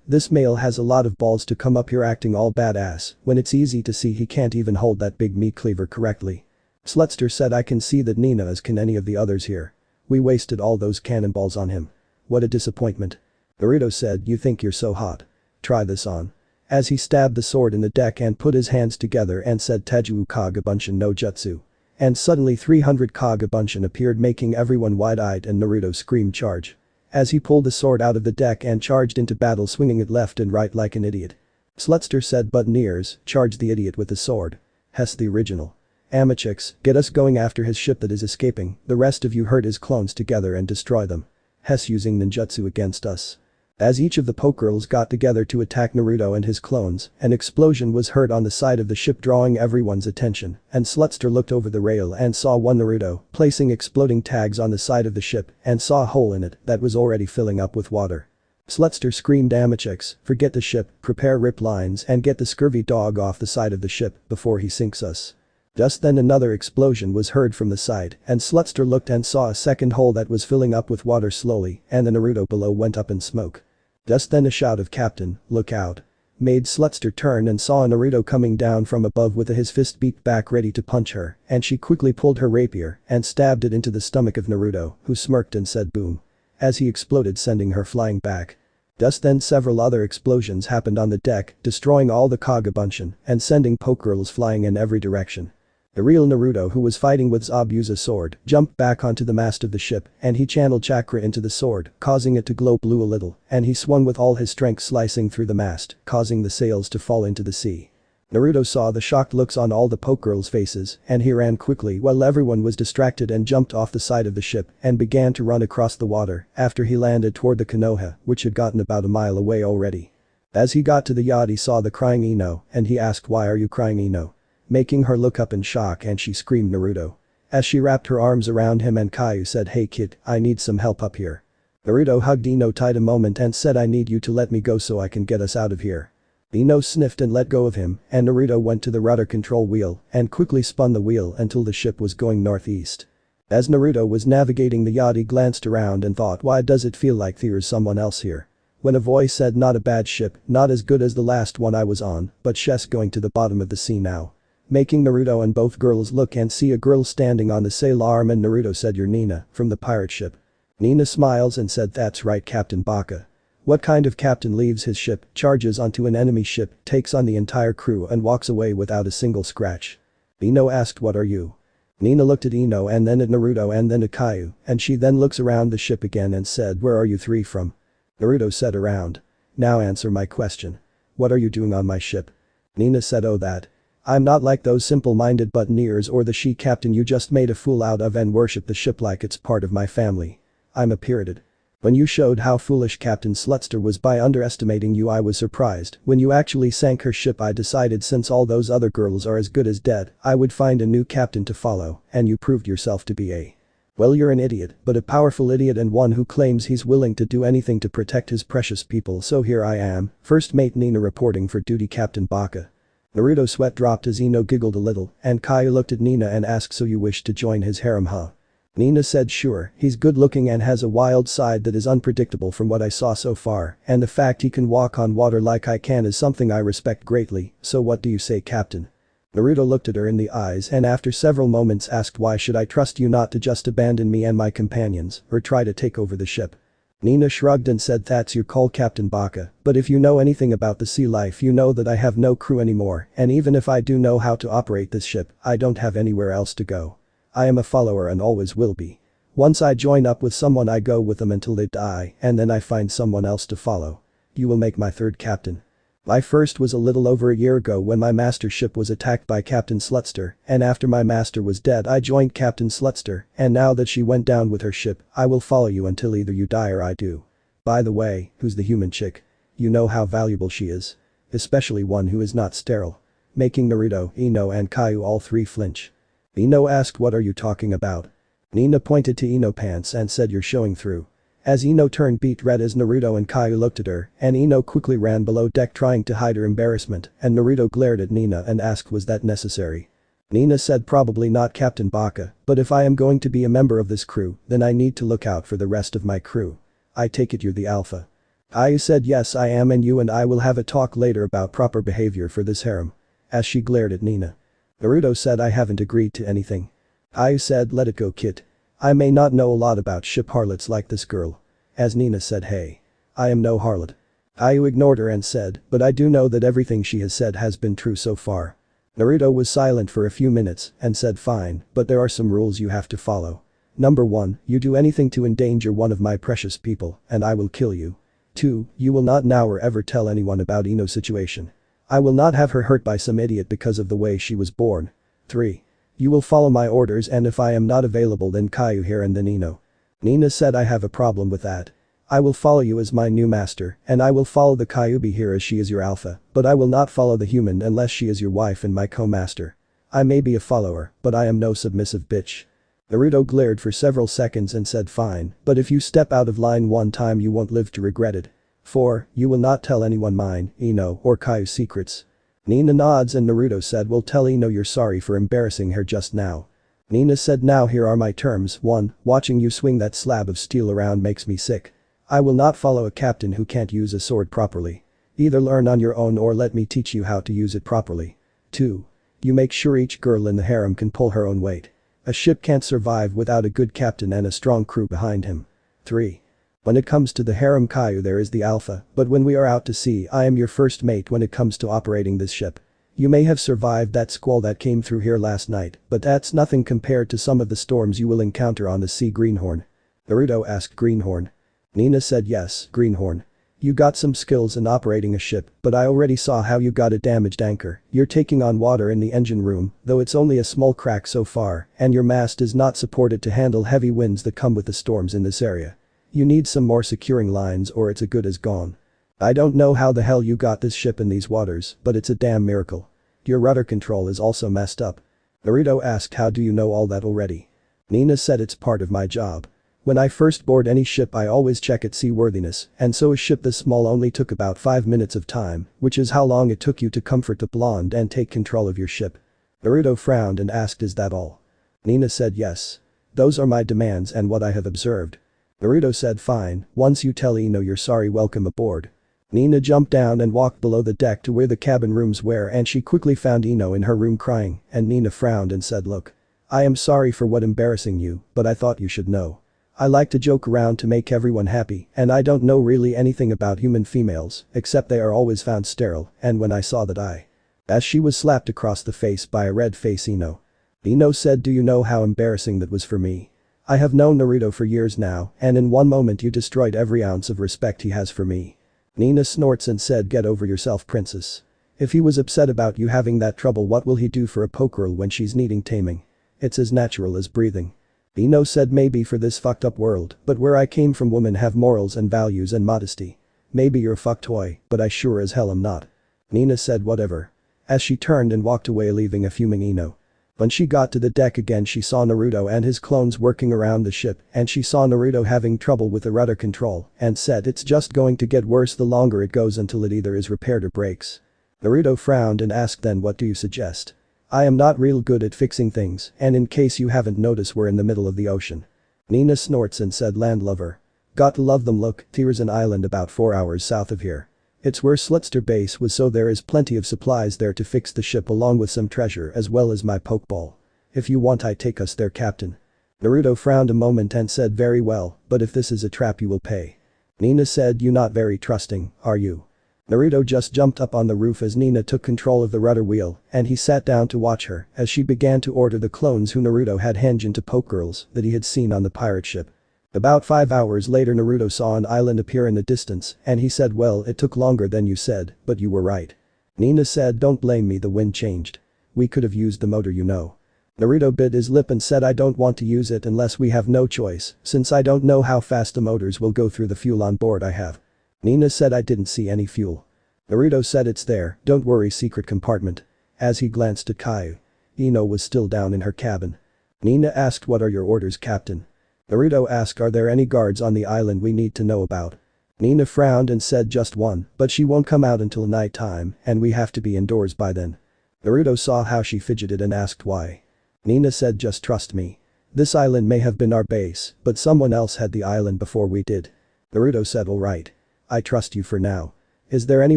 A: this male has a lot of balls to come up here acting all badass when it's easy to see he can't even hold that big meat cleaver correctly. Slutster said, I can see that Nina as can any of the others here. We wasted all those cannonballs on him. What a disappointment. Naruto said, you think you're so hot. Try this on. As he stabbed the sword in the deck and put his hands together and said Teju Kagabunchen no Jutsu. And suddenly 300 Kagabunchen appeared making everyone wide-eyed and Naruto screamed charge. As he pulled the sword out of the deck and charged into battle swinging it left and right like an idiot. Slutster said but Nears, charged the idiot with the sword. Hess the original. Amachix, get us going after his ship that is escaping, the rest of you herd his clones together and destroy them. Hess using ninjutsu against us. As each of the Pokegirls got together to attack Naruto and his clones, an explosion was heard on the side of the ship drawing everyone's attention, and Slutster looked over the rail and saw one Naruto placing exploding tags on the side of the ship and saw a hole in it that was already filling up with water. Slutster screamed Amachix, forget the ship, prepare rip lines and get the scurvy dog off the side of the ship before he sinks us. Just then another explosion was heard from the side and Slutster looked and saw a second hole that was filling up with water slowly and the Naruto below went up in smoke. Just then a shout of "Captain, look out!" made Slutster turn and saw Naruto coming down from above with his fist beat back ready to punch her and she quickly pulled her rapier and stabbed it into the stomach of Naruto, who smirked and said boom. As he exploded sending her flying back. Just then several other explosions happened on the deck, destroying all the Kagabunchen and sending Pokegirls flying in every direction. The real Naruto, who was fighting with Zabuza sword, jumped back onto the mast of the ship and he channeled chakra into the sword, causing it to glow blue a little, and he swung with all his strength slicing through the mast, causing the sails to fall into the sea. Naruto saw the shocked looks on all the Pokegirls' faces and he ran quickly while everyone was distracted and jumped off the side of the ship and began to run across the water after he landed toward the Konoha, which had gotten about a mile away already. As he got to the yacht he saw the crying Ino and he asked, "Why are you crying, Ino?" Making her look up in shock and she screamed Naruto. As she wrapped her arms around him and Caillou said, "Hey kid, I need some help up here." Naruto hugged Ino tight a moment and said, "I need you to let me go so I can get us out of here." Ino sniffed and let go of him and Naruto went to the rudder control wheel and quickly spun the wheel until the ship was going northeast. As Naruto was navigating the yacht he glanced around and thought, why does it feel like there's someone else here? When a voice said, "Not a bad ship, not as good as the last one I was on, but she's going to the bottom of the sea now." Making Naruto and both girls look and see a girl standing on the sail arm and Naruto said, "You're Nina, from the pirate ship." Nina smiles and said, "That's right, Captain Baka. What kind of captain leaves his ship, charges onto an enemy ship, takes on the entire crew and walks away without a single scratch?" Ino asked, "What are you?" Nina looked at Ino and then at Naruto and then at Caillou and she then looks around the ship again and said, "Where are you three from?" Naruto said, "Around." "Now answer my question. What are you doing on my ship?" Nina said, "Oh that. I'm not like those simple-minded buttoneers or the she-captain you just made a fool out of and worship the ship like it's part of my family. I'm a pirated. When you showed how foolish Captain Slutster was by underestimating you I was surprised. When you actually sank her ship I decided since all those other girls are as good as dead, I would find a new captain to follow, and you proved yourself to be a. Well, you're an idiot, but a powerful idiot and one who claims he's willing to do anything to protect his precious people, so here I am, first mate Nina reporting for duty, Captain Baka." Naruto's sweat dropped as Ino giggled a little and Caillou looked at Nina and asked, "So you wish to join his harem, huh?" Nina said, "Sure, he's good looking and has a wild side that is unpredictable from what I saw so far, and the fact he can walk on water like I can is something I respect greatly, so what do you say, Captain?" Naruto looked at her in the eyes and after several moments asked, "Why should I trust you not to just abandon me and my companions or try to take over the ship?" Nina shrugged and said, "That's your call, Captain Baka, but if you know anything about the sea life you know that I have no crew anymore and even if I do know how to operate this ship, I don't have anywhere else to go. I am a follower and always will be. Once I join up with someone I go with them until they die and then I find someone else to follow. You will make my third captain. My first was a little over a year ago when my master ship was attacked by Captain Slutster, and after my master was dead I joined Captain Slutster, and now that she went down with her ship, I will follow you until either you die or I do. By the way, who's the human chick? You know how valuable she is. Especially one who is not sterile." Making Naruto, Ino and Caillou all three flinch. Ino asked, "What are you talking about?" Nina pointed to Ino pants and said, "You're showing through." As Ino turned beet red as Naruto and Caillou looked at her, and Ino quickly ran below deck trying to hide her embarrassment, and Naruto glared at Nina and asked, "Was that necessary?" Nina said, "Probably not, Captain Baka, but if I am going to be a member of this crew, then I need to look out for the rest of my crew. I take it you're the alpha." Caillou said, "Yes I am and you and I will have a talk later about proper behavior for this harem." As she glared at Nina. Naruto said, "I haven't agreed to anything." Caillou said, "Let it go, kid. I may not know a lot about ship harlots like this girl." As Nina said, "Hey. I am no harlot." Caillou ignored her and said, "But I do know that everything she has said has been true so far." Naruto was silent for a few minutes and said, "Fine, but there are some rules you have to follow. Number 1, you do anything to endanger one of my precious people and I will kill you. 2, you will not now or ever tell anyone about Ino's situation. I will not have her hurt by some idiot because of the way she was born. 3. You will follow my orders, and if I am not available then Caillou here and then Ino. Nina said I have a problem with that. I will follow you as my new master, and I will follow the Kyuubi here as she is your alpha, but I will not follow the human unless she is your wife and my co-master. I may be a follower, but I am no submissive bitch. Naruto glared for several seconds and said fine, but if you step out of line one time you won't live to regret it. 4. You will not tell anyone mine, Ino, or Caillou's secrets. Nina nods and Naruto said we'll tell Ino you're sorry for embarrassing her just now. Nina said now here are my terms. 1. Watching you swing that slab of steel around makes me sick. I will not follow a captain who can't use a sword properly. Either learn on your own or let me teach you how to use it properly. 2. You make sure each girl in the harem can pull her own weight. A ship can't survive without a good captain and a strong crew behind him. 3. When it comes to the harem Caillou there is the alpha, but when we are out to sea I am your first mate when it comes to operating this ship. You may have survived that squall that came through here last night, but that's nothing compared to some of the storms you will encounter on the sea. Greenhorn. Naruto asked Greenhorn. Nina said yes, Greenhorn. You got some skills in operating a ship, but I already saw how you got a damaged anchor. You're taking on water in the engine room, though it's only a small crack so far, and your mast is not supported to handle heavy winds that come with the storms in this area. You need some more securing lines or it's as good as gone. I don't know how the hell you got this ship in these waters, but it's a damn miracle. Your rudder control is also messed up. Naruto asked how do you know all that already? Nina said it's part of my job. When I first board any ship I always check its seaworthiness, and so a ship this small only took about 5 minutes of time, which is how long it took you to comfort the blonde and take control of your ship. Naruto frowned and asked is that all? Nina said yes. Those are my demands and what I have observed. Naruto said fine, once you tell Ino you're sorry welcome aboard. Nina jumped down and walked below the deck to where the cabin rooms were and she quickly found Ino in her room crying, and Nina frowned and said look. I am sorry for what embarrassing you, but I thought you should know. I like to joke around to make everyone happy, and I don't know really anything about human females, except they are always found sterile, and when I saw that as she was slapped across the face by a red face Ino. Ino said do you know how embarrassing that was for me? I have known Naruto for years now, and in one moment you destroyed every ounce of respect he has for me. Nina snorts and said get over yourself princess. If he was upset about you having that trouble what will he do for a Pokegirl when she's needing taming? It's as natural as breathing. Ino said maybe for this fucked up world, but where I came from women have morals and values and modesty. Maybe you're a fuck toy, but I sure as hell am not. Nina said whatever. As she turned and walked away leaving a fuming Ino. When she got to the deck again she saw Naruto and his clones working around the ship and she saw Naruto having trouble with the rudder control and said it's just going to get worse the longer it goes until it either is repaired or breaks. Naruto frowned and asked then what do you suggest? I am not real good at fixing things, and in case you haven't noticed we're in the middle of the ocean. Nina snorts and said landlubber. Got to love them look, there's an island about 4 hours south of here. It's where Slutster base was so there is plenty of supplies there to fix the ship along with some treasure as well as my Pokeball. If you want I take us there captain. Naruto frowned a moment and said very well, but if this is a trap you will pay. Nina said you not very trusting, are you? Naruto just jumped up on the roof as Nina took control of the rudder wheel and he sat down to watch her as she began to order the clones who Naruto had henge into Pokegirls that he had seen on the pirate ship. About 5 hours later Naruto saw an island appear in the distance and he said well it took longer than you said, but you were right. Nina said don't blame me the wind changed. We could have used the motor you know. Naruto bit his lip and said I don't want to use it unless we have no choice since I don't know how fast the motors will go through the fuel on board I have. Nina said I didn't see any fuel. Naruto said it's there, don't worry secret compartment. As he glanced at Caillou. Ino was still down in her cabin. Nina asked what are your orders captain? Naruto asked are there any guards on the island we need to know about? Nina frowned and said just one, but she won't come out until night time and we have to be indoors by then. Naruto saw how she fidgeted and asked why. Nina said just trust me. This island may have been our base, but someone else had the island before we did. Naruto said alright. I trust you for now. Is there any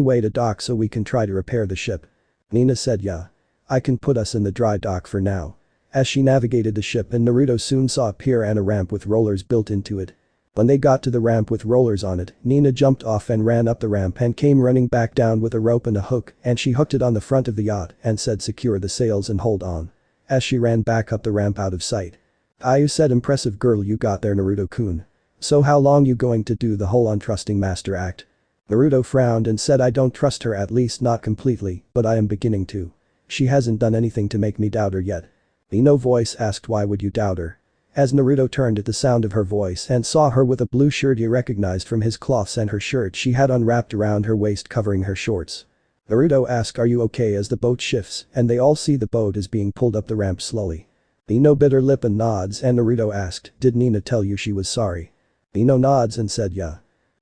A: way to dock so we can try to repair the ship? Nina said yeah. I can put us in the dry dock for now. As she navigated the ship and Naruto soon saw a pier and a ramp with rollers built into it. When they got to the ramp with rollers on it, Nina jumped off and ran up the ramp and came running back down with a rope and a hook and she hooked it on the front of the yacht and said secure the sails and hold on. As she ran back up the ramp out of sight. Caillou said impressive girl you got there Naruto-kun. So how long you going to do the whole untrusting master act? Naruto frowned and said I don't trust her, at least not completely, but I am beginning to. She hasn't done anything to make me doubt her yet. Ino voice asked why would you doubt her? As Naruto turned at the sound of her voice and saw her with a blue shirt he recognized from his cloths and her shirt she had unwrapped around her waist covering her shorts. Naruto asked are you okay as the boat shifts and they all see the boat is being pulled up the ramp slowly. Ino bit her lip and nods and Naruto asked did Nina tell you she was sorry? Ino nods and said yeah.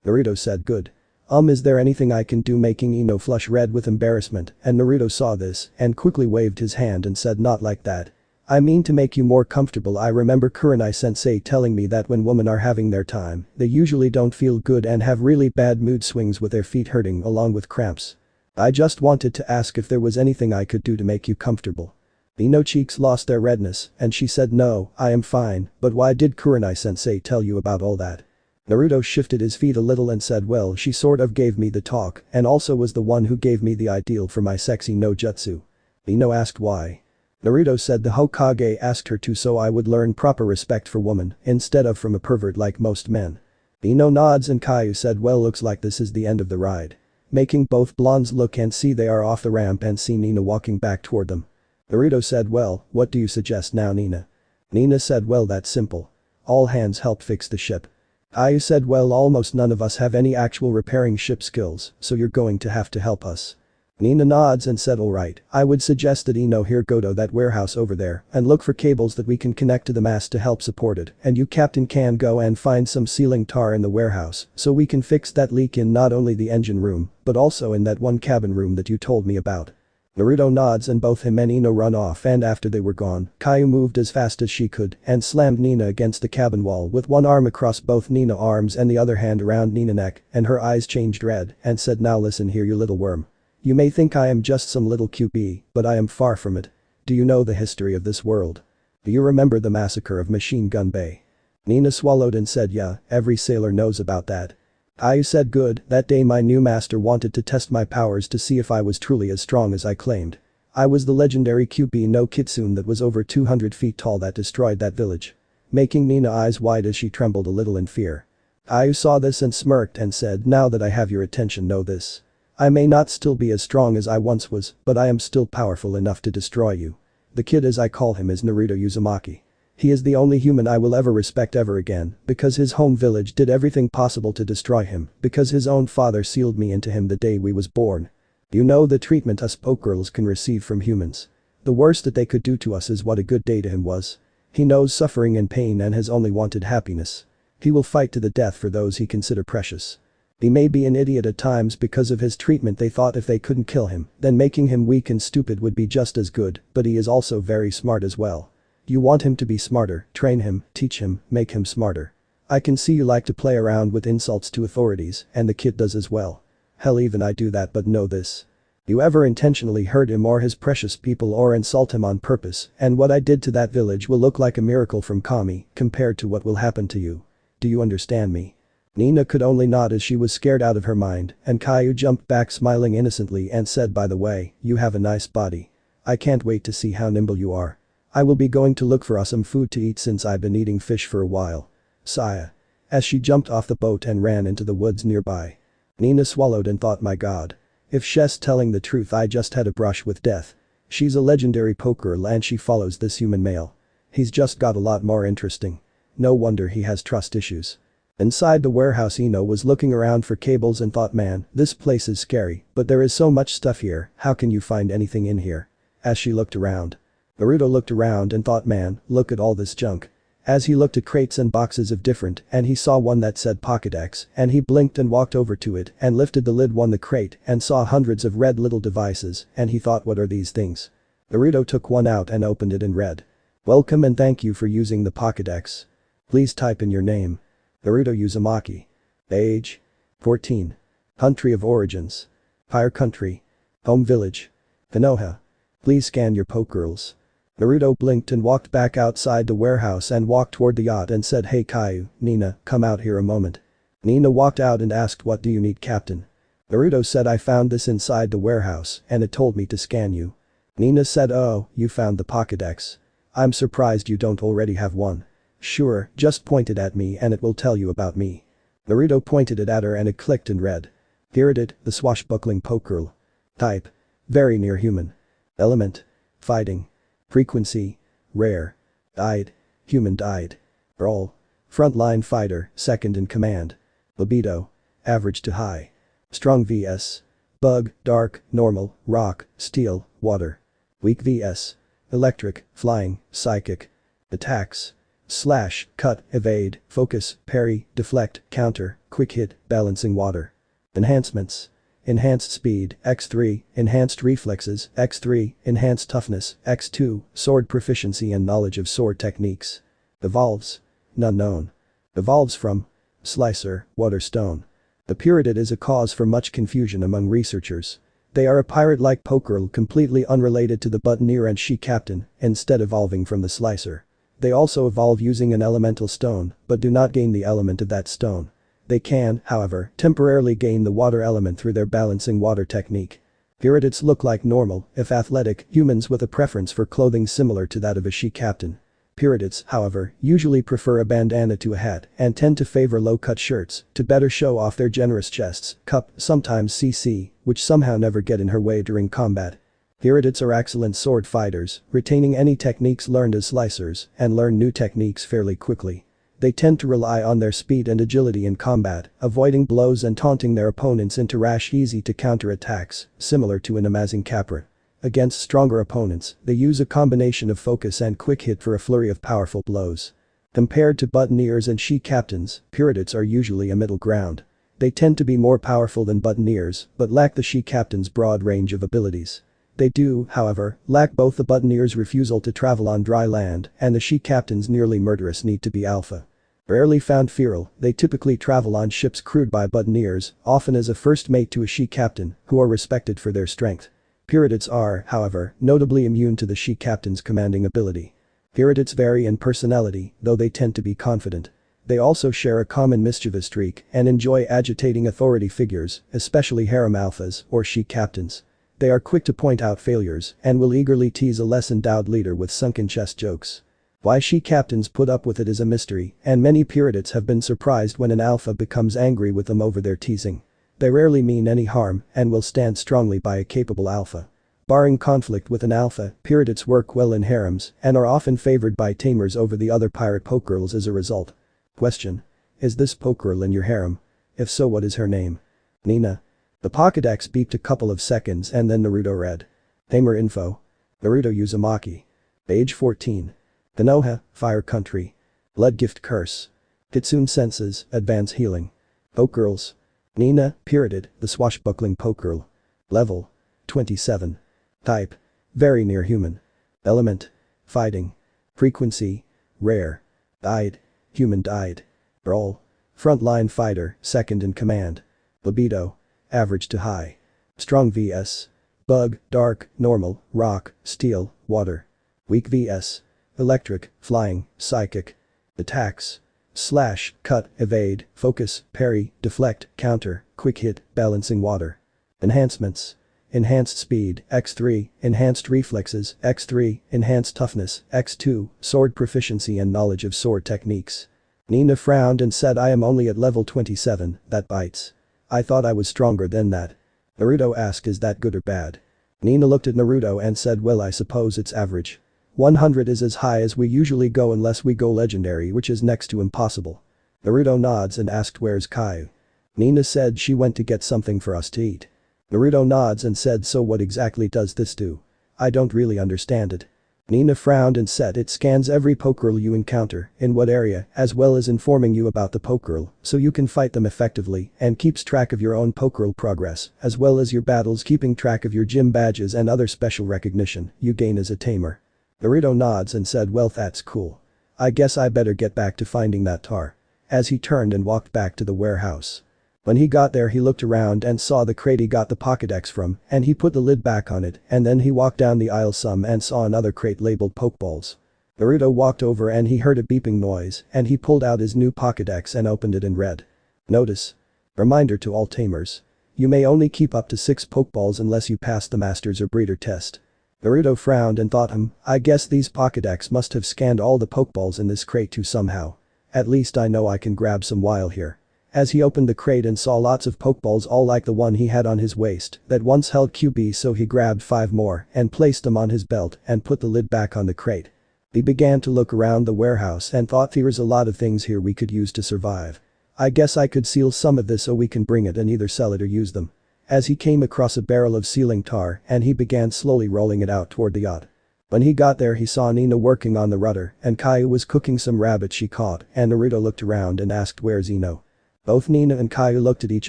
A: Naruto said good. Is there anything I can do, making Ino flush red with embarrassment, and Naruto saw this and quickly waved his hand and said not like that. I mean to make you more comfortable. I remember Kurenai-sensei telling me that when women are having their time, they usually don't feel good and have really bad mood swings with their feet hurting along with cramps. I just wanted to ask if there was anything I could do to make you comfortable. Ino cheeks lost their redness and she said no, I am fine, but why did Kurenai-sensei tell you about all that? Naruto shifted his feet a little and said well she sort of gave me the talk and also was the one who gave me the ideal for my sexy no jutsu. Ino asked why. Naruto said the Hokage asked her to so I would learn proper respect for women instead of from a pervert like most men. Ino nods and Caillou said well looks like this is the end of the ride. Making both blondes look and see they are off the ramp and see Nina walking back toward them. Naruto said well, what do you suggest now Nina? Nina said well that's simple. All hands help fix the ship. Caillou said well almost none of us have any actual repairing ship skills, so you're going to have to help us. Nina nods and said alright, I would suggest that Ino here go to that warehouse over there and look for cables that we can connect to the mast to help support it and you captain can go and find some sealing tar in the warehouse so we can fix that leak in not only the engine room but also in that one cabin room that you told me about. Naruto nods and both him and Ino run off and after they were gone, Caillou moved as fast as she could and slammed Nina against the cabin wall with one arm across both Nina's arms and the other hand around Nina's neck and her eyes changed red and said now listen here you little worm. You may think I am just some little QB, but I am far from it. Do you know the history of this world? Do you remember the massacre of Machine Gun Bay? Nina swallowed and said yeah, every sailor knows about that. Caillou said good, that day my new master wanted to test my powers to see if I was truly as strong as I claimed. I was the legendary QB no Kitsune that was over 200 feet tall that destroyed that village. Making Nina's eyes wide as she trembled a little in fear. Caillou saw this and smirked and said now that I have your attention know this. I may not still be as strong as I once was, but I am still powerful enough to destroy you. The kid as I call him is Naruto Uzumaki. He is the only human I will ever respect ever again because his home village did everything possible to destroy him because his own father sealed me into him the day we was born. You know the treatment us Pokegirls can receive from humans. The worst that they could do to us is what a good day to him was. He knows suffering and pain and has only wanted happiness. He will fight to the death for those he consider precious. He may be an idiot at times because of his treatment they thought if they couldn't kill him, then making him weak and stupid would be just as good, but he is also very smart as well. You want him to be smarter, train him, teach him, make him smarter. I can see you like to play around with insults to authorities, and the kid does as well. Hell even I do that but know this. You ever intentionally hurt him or his precious people or insult him on purpose, and what I did to that village will look like a miracle from Kami compared to what will happen to you. Do you understand me? Nina could only nod as she was scared out of her mind and Caillou jumped back smiling innocently and said by the way, you have a nice body. I can't wait to see how nimble you are. I will be going to look for us some food to eat since I've been eating fish for a while. Saya. As she jumped off the boat and ran into the woods nearby. Nina swallowed and thought my god. If she's telling the truth I just had a brush with death. She's a legendary Pokegirl and she follows this human male. He's just got a lot more interesting. No wonder he has trust issues. Inside the warehouse Ino was looking around for cables and thought man, this place is scary, but there is so much stuff here, how can you find anything in here? As she looked around. Naruto looked around and thought man, look at all this junk. As he looked at crates and boxes of different and he saw one that said Pokédex and he blinked and walked over to it and lifted the lid on the crate and saw hundreds of red little devices and he thought what are these things? Naruto took one out and opened it and read. Welcome and thank you for using the Pokédex. Please type in your name. Naruto Uzumaki. Age. 14. Country of origins. Fire country. Home village. Konoha. Please scan your Pokegirls. Naruto blinked and walked back outside the warehouse and walked toward the yacht and said hey Caillou, Nina, come out here a moment. Nina walked out and asked what do you need captain? Naruto said I found this inside the warehouse and it told me to scan you. Nina said oh, you found the Pokédex. I'm surprised you don't already have one. Sure, just point it at me and it will tell you about me. Naruto pointed it at her and it clicked and read. Pyridid, the swashbuckling Pokegirl. Type: very near human. Element: fighting. Frequency: rare. Died: human died. Role: frontline fighter, second in command. Libido: average to high. Strong vs. Bug, dark, normal, rock, steel, water. Weak vs. Electric, flying, psychic. Attacks: slash, cut, evade, focus, parry, deflect, counter, quick hit, balancing water. Enhancements: enhanced speed, X3, enhanced reflexes, X3, enhanced toughness, X2, sword proficiency and knowledge of sword techniques. Evolves: none known. Evolves from Slicer, Water Stone. The Pyridid is a cause for much confusion among researchers. They are a pirate-like Pokegirl completely unrelated to the Buttoneer and She-Captain, instead evolving from the Slicer. They also evolve using an elemental stone, but do not gain the element of that stone. They can, however, temporarily gain the water element through their balancing water technique. Pyridids look like normal, if athletic, humans with a preference for clothing similar to that of a She-Captain. Pyridids, however, usually prefer a bandana to a hat and tend to favor low-cut shirts to better show off their generous chests, cup, sometimes CC, which somehow never get in her way during combat. Pyridids are excellent sword fighters, retaining any techniques learned as slicers and learn new techniques fairly quickly. They tend to rely on their speed and agility in combat, avoiding blows and taunting their opponents into rash easy-to-counter attacks, similar to an amazing Capra. Against stronger opponents, they use a combination of focus and quick hit for a flurry of powerful blows. Compared to Buttoneers and She-Captains, Pyridids are usually a middle ground. They tend to be more powerful than Buttoneers, but lack the She-Captain's broad range of abilities. They do, however, lack both the Buttoneer's refusal to travel on dry land and the She-Captain's nearly murderous need to be alpha. Rarely found feral, they typically travel on ships crewed by Buttoneers, often as a first mate to a She-Captain, who are respected for their strength. Pyridids are, however, notably immune to the She-Captain's commanding ability. Pyridids vary in personality, though they tend to be confident. They also share a common mischievous streak and enjoy agitating authority figures, especially harem alphas or She-Captains. They are quick to point out failures and will eagerly tease a less endowed leader with sunken chest jokes. Why She-Captains put up with it is a mystery, and many Pyridids have been surprised when an alpha becomes angry with them over their teasing. They rarely mean any harm and will stand strongly by a capable alpha. Barring conflict with an alpha, Pyridids work well in harems and are often favored by tamers over the other pirate Pokegirls as a result. Question: is this Pokegirl in your harem? If so, what is her name? Nina. The Pokédex beeped a couple of seconds and then Naruto read. Tamer info. Naruto Uzumaki. Age 14. Konoha, Fire Country. Blood Gift Curse. Kitsune Senses, Advance Healing. Pokegirls. Nina, Pyridid, the swashbuckling Pokegirl. Level: 27. Type: very near human. Element: fighting. Frequency: rare. Died: human died. Role: frontline fighter, second in command. Libido: average to high. Strong vs. Bug, dark, normal, rock, steel, water. Weak vs. Electric, flying, psychic. Attacks: slash, cut, evade, focus, parry, deflect, counter, quick hit, balancing water. Enhancements: enhanced speed, X3, enhanced reflexes, X3, enhanced toughness, X2, sword proficiency and knowledge of sword techniques. Nina frowned and said, I am only at level 27, that bites. I thought I was stronger than that. Naruto asked, is that good or bad? Nina looked at Naruto and said, well, I suppose it's average. 100 is as high as we usually go unless we go legendary, which is next to impossible. Naruto nods and asked, where's Caillou? Nina said she went to get something for us to eat. Naruto nods and said, so what exactly does this do? I don't really understand it. Nina frowned and said, it scans every Pokegirl you encounter, in what area, as well as informing you about the Pokegirl, so you can fight them effectively, and keeps track of your own Pokegirl progress, as well as your battles, keeping track of your gym badges and other special recognition you gain as a tamer. Naruto nods and said, well, that's cool. I guess I better get back to finding that tar. As he turned and walked back to the warehouse. When he got there, he looked around and saw the crate he got the Pokédex from, and he put the lid back on it, and then he walked down the aisle some and saw another crate labeled Pokeballs. Naruto walked over and he heard a beeping noise, and he pulled out his new Pokédex and opened it and read. Notice. Reminder to all tamers. You may only keep up to 6 Pokeballs unless you pass the Masters or Breeder test. Naruto frowned and thought, I guess these Pokédex must have scanned all the Pokeballs in this crate too somehow. At least I know I can grab some while here. As he opened the crate and saw lots of Pokeballs all like the one he had on his waist that once held QB, so he grabbed 5 more and placed them on his belt and put the lid back on the crate. He began to look around the warehouse and thought there's a lot of things here we could use to survive. I guess I could seal some of this so we can bring it and either sell it or use them. As he came across a barrel of sealing tar and he began slowly rolling it out toward the yacht. When he got there he saw Nina working on the rudder and Caillou was cooking some rabbit she caught and Naruto looked around and asked where's Ino. Both Nina and Caillou looked at each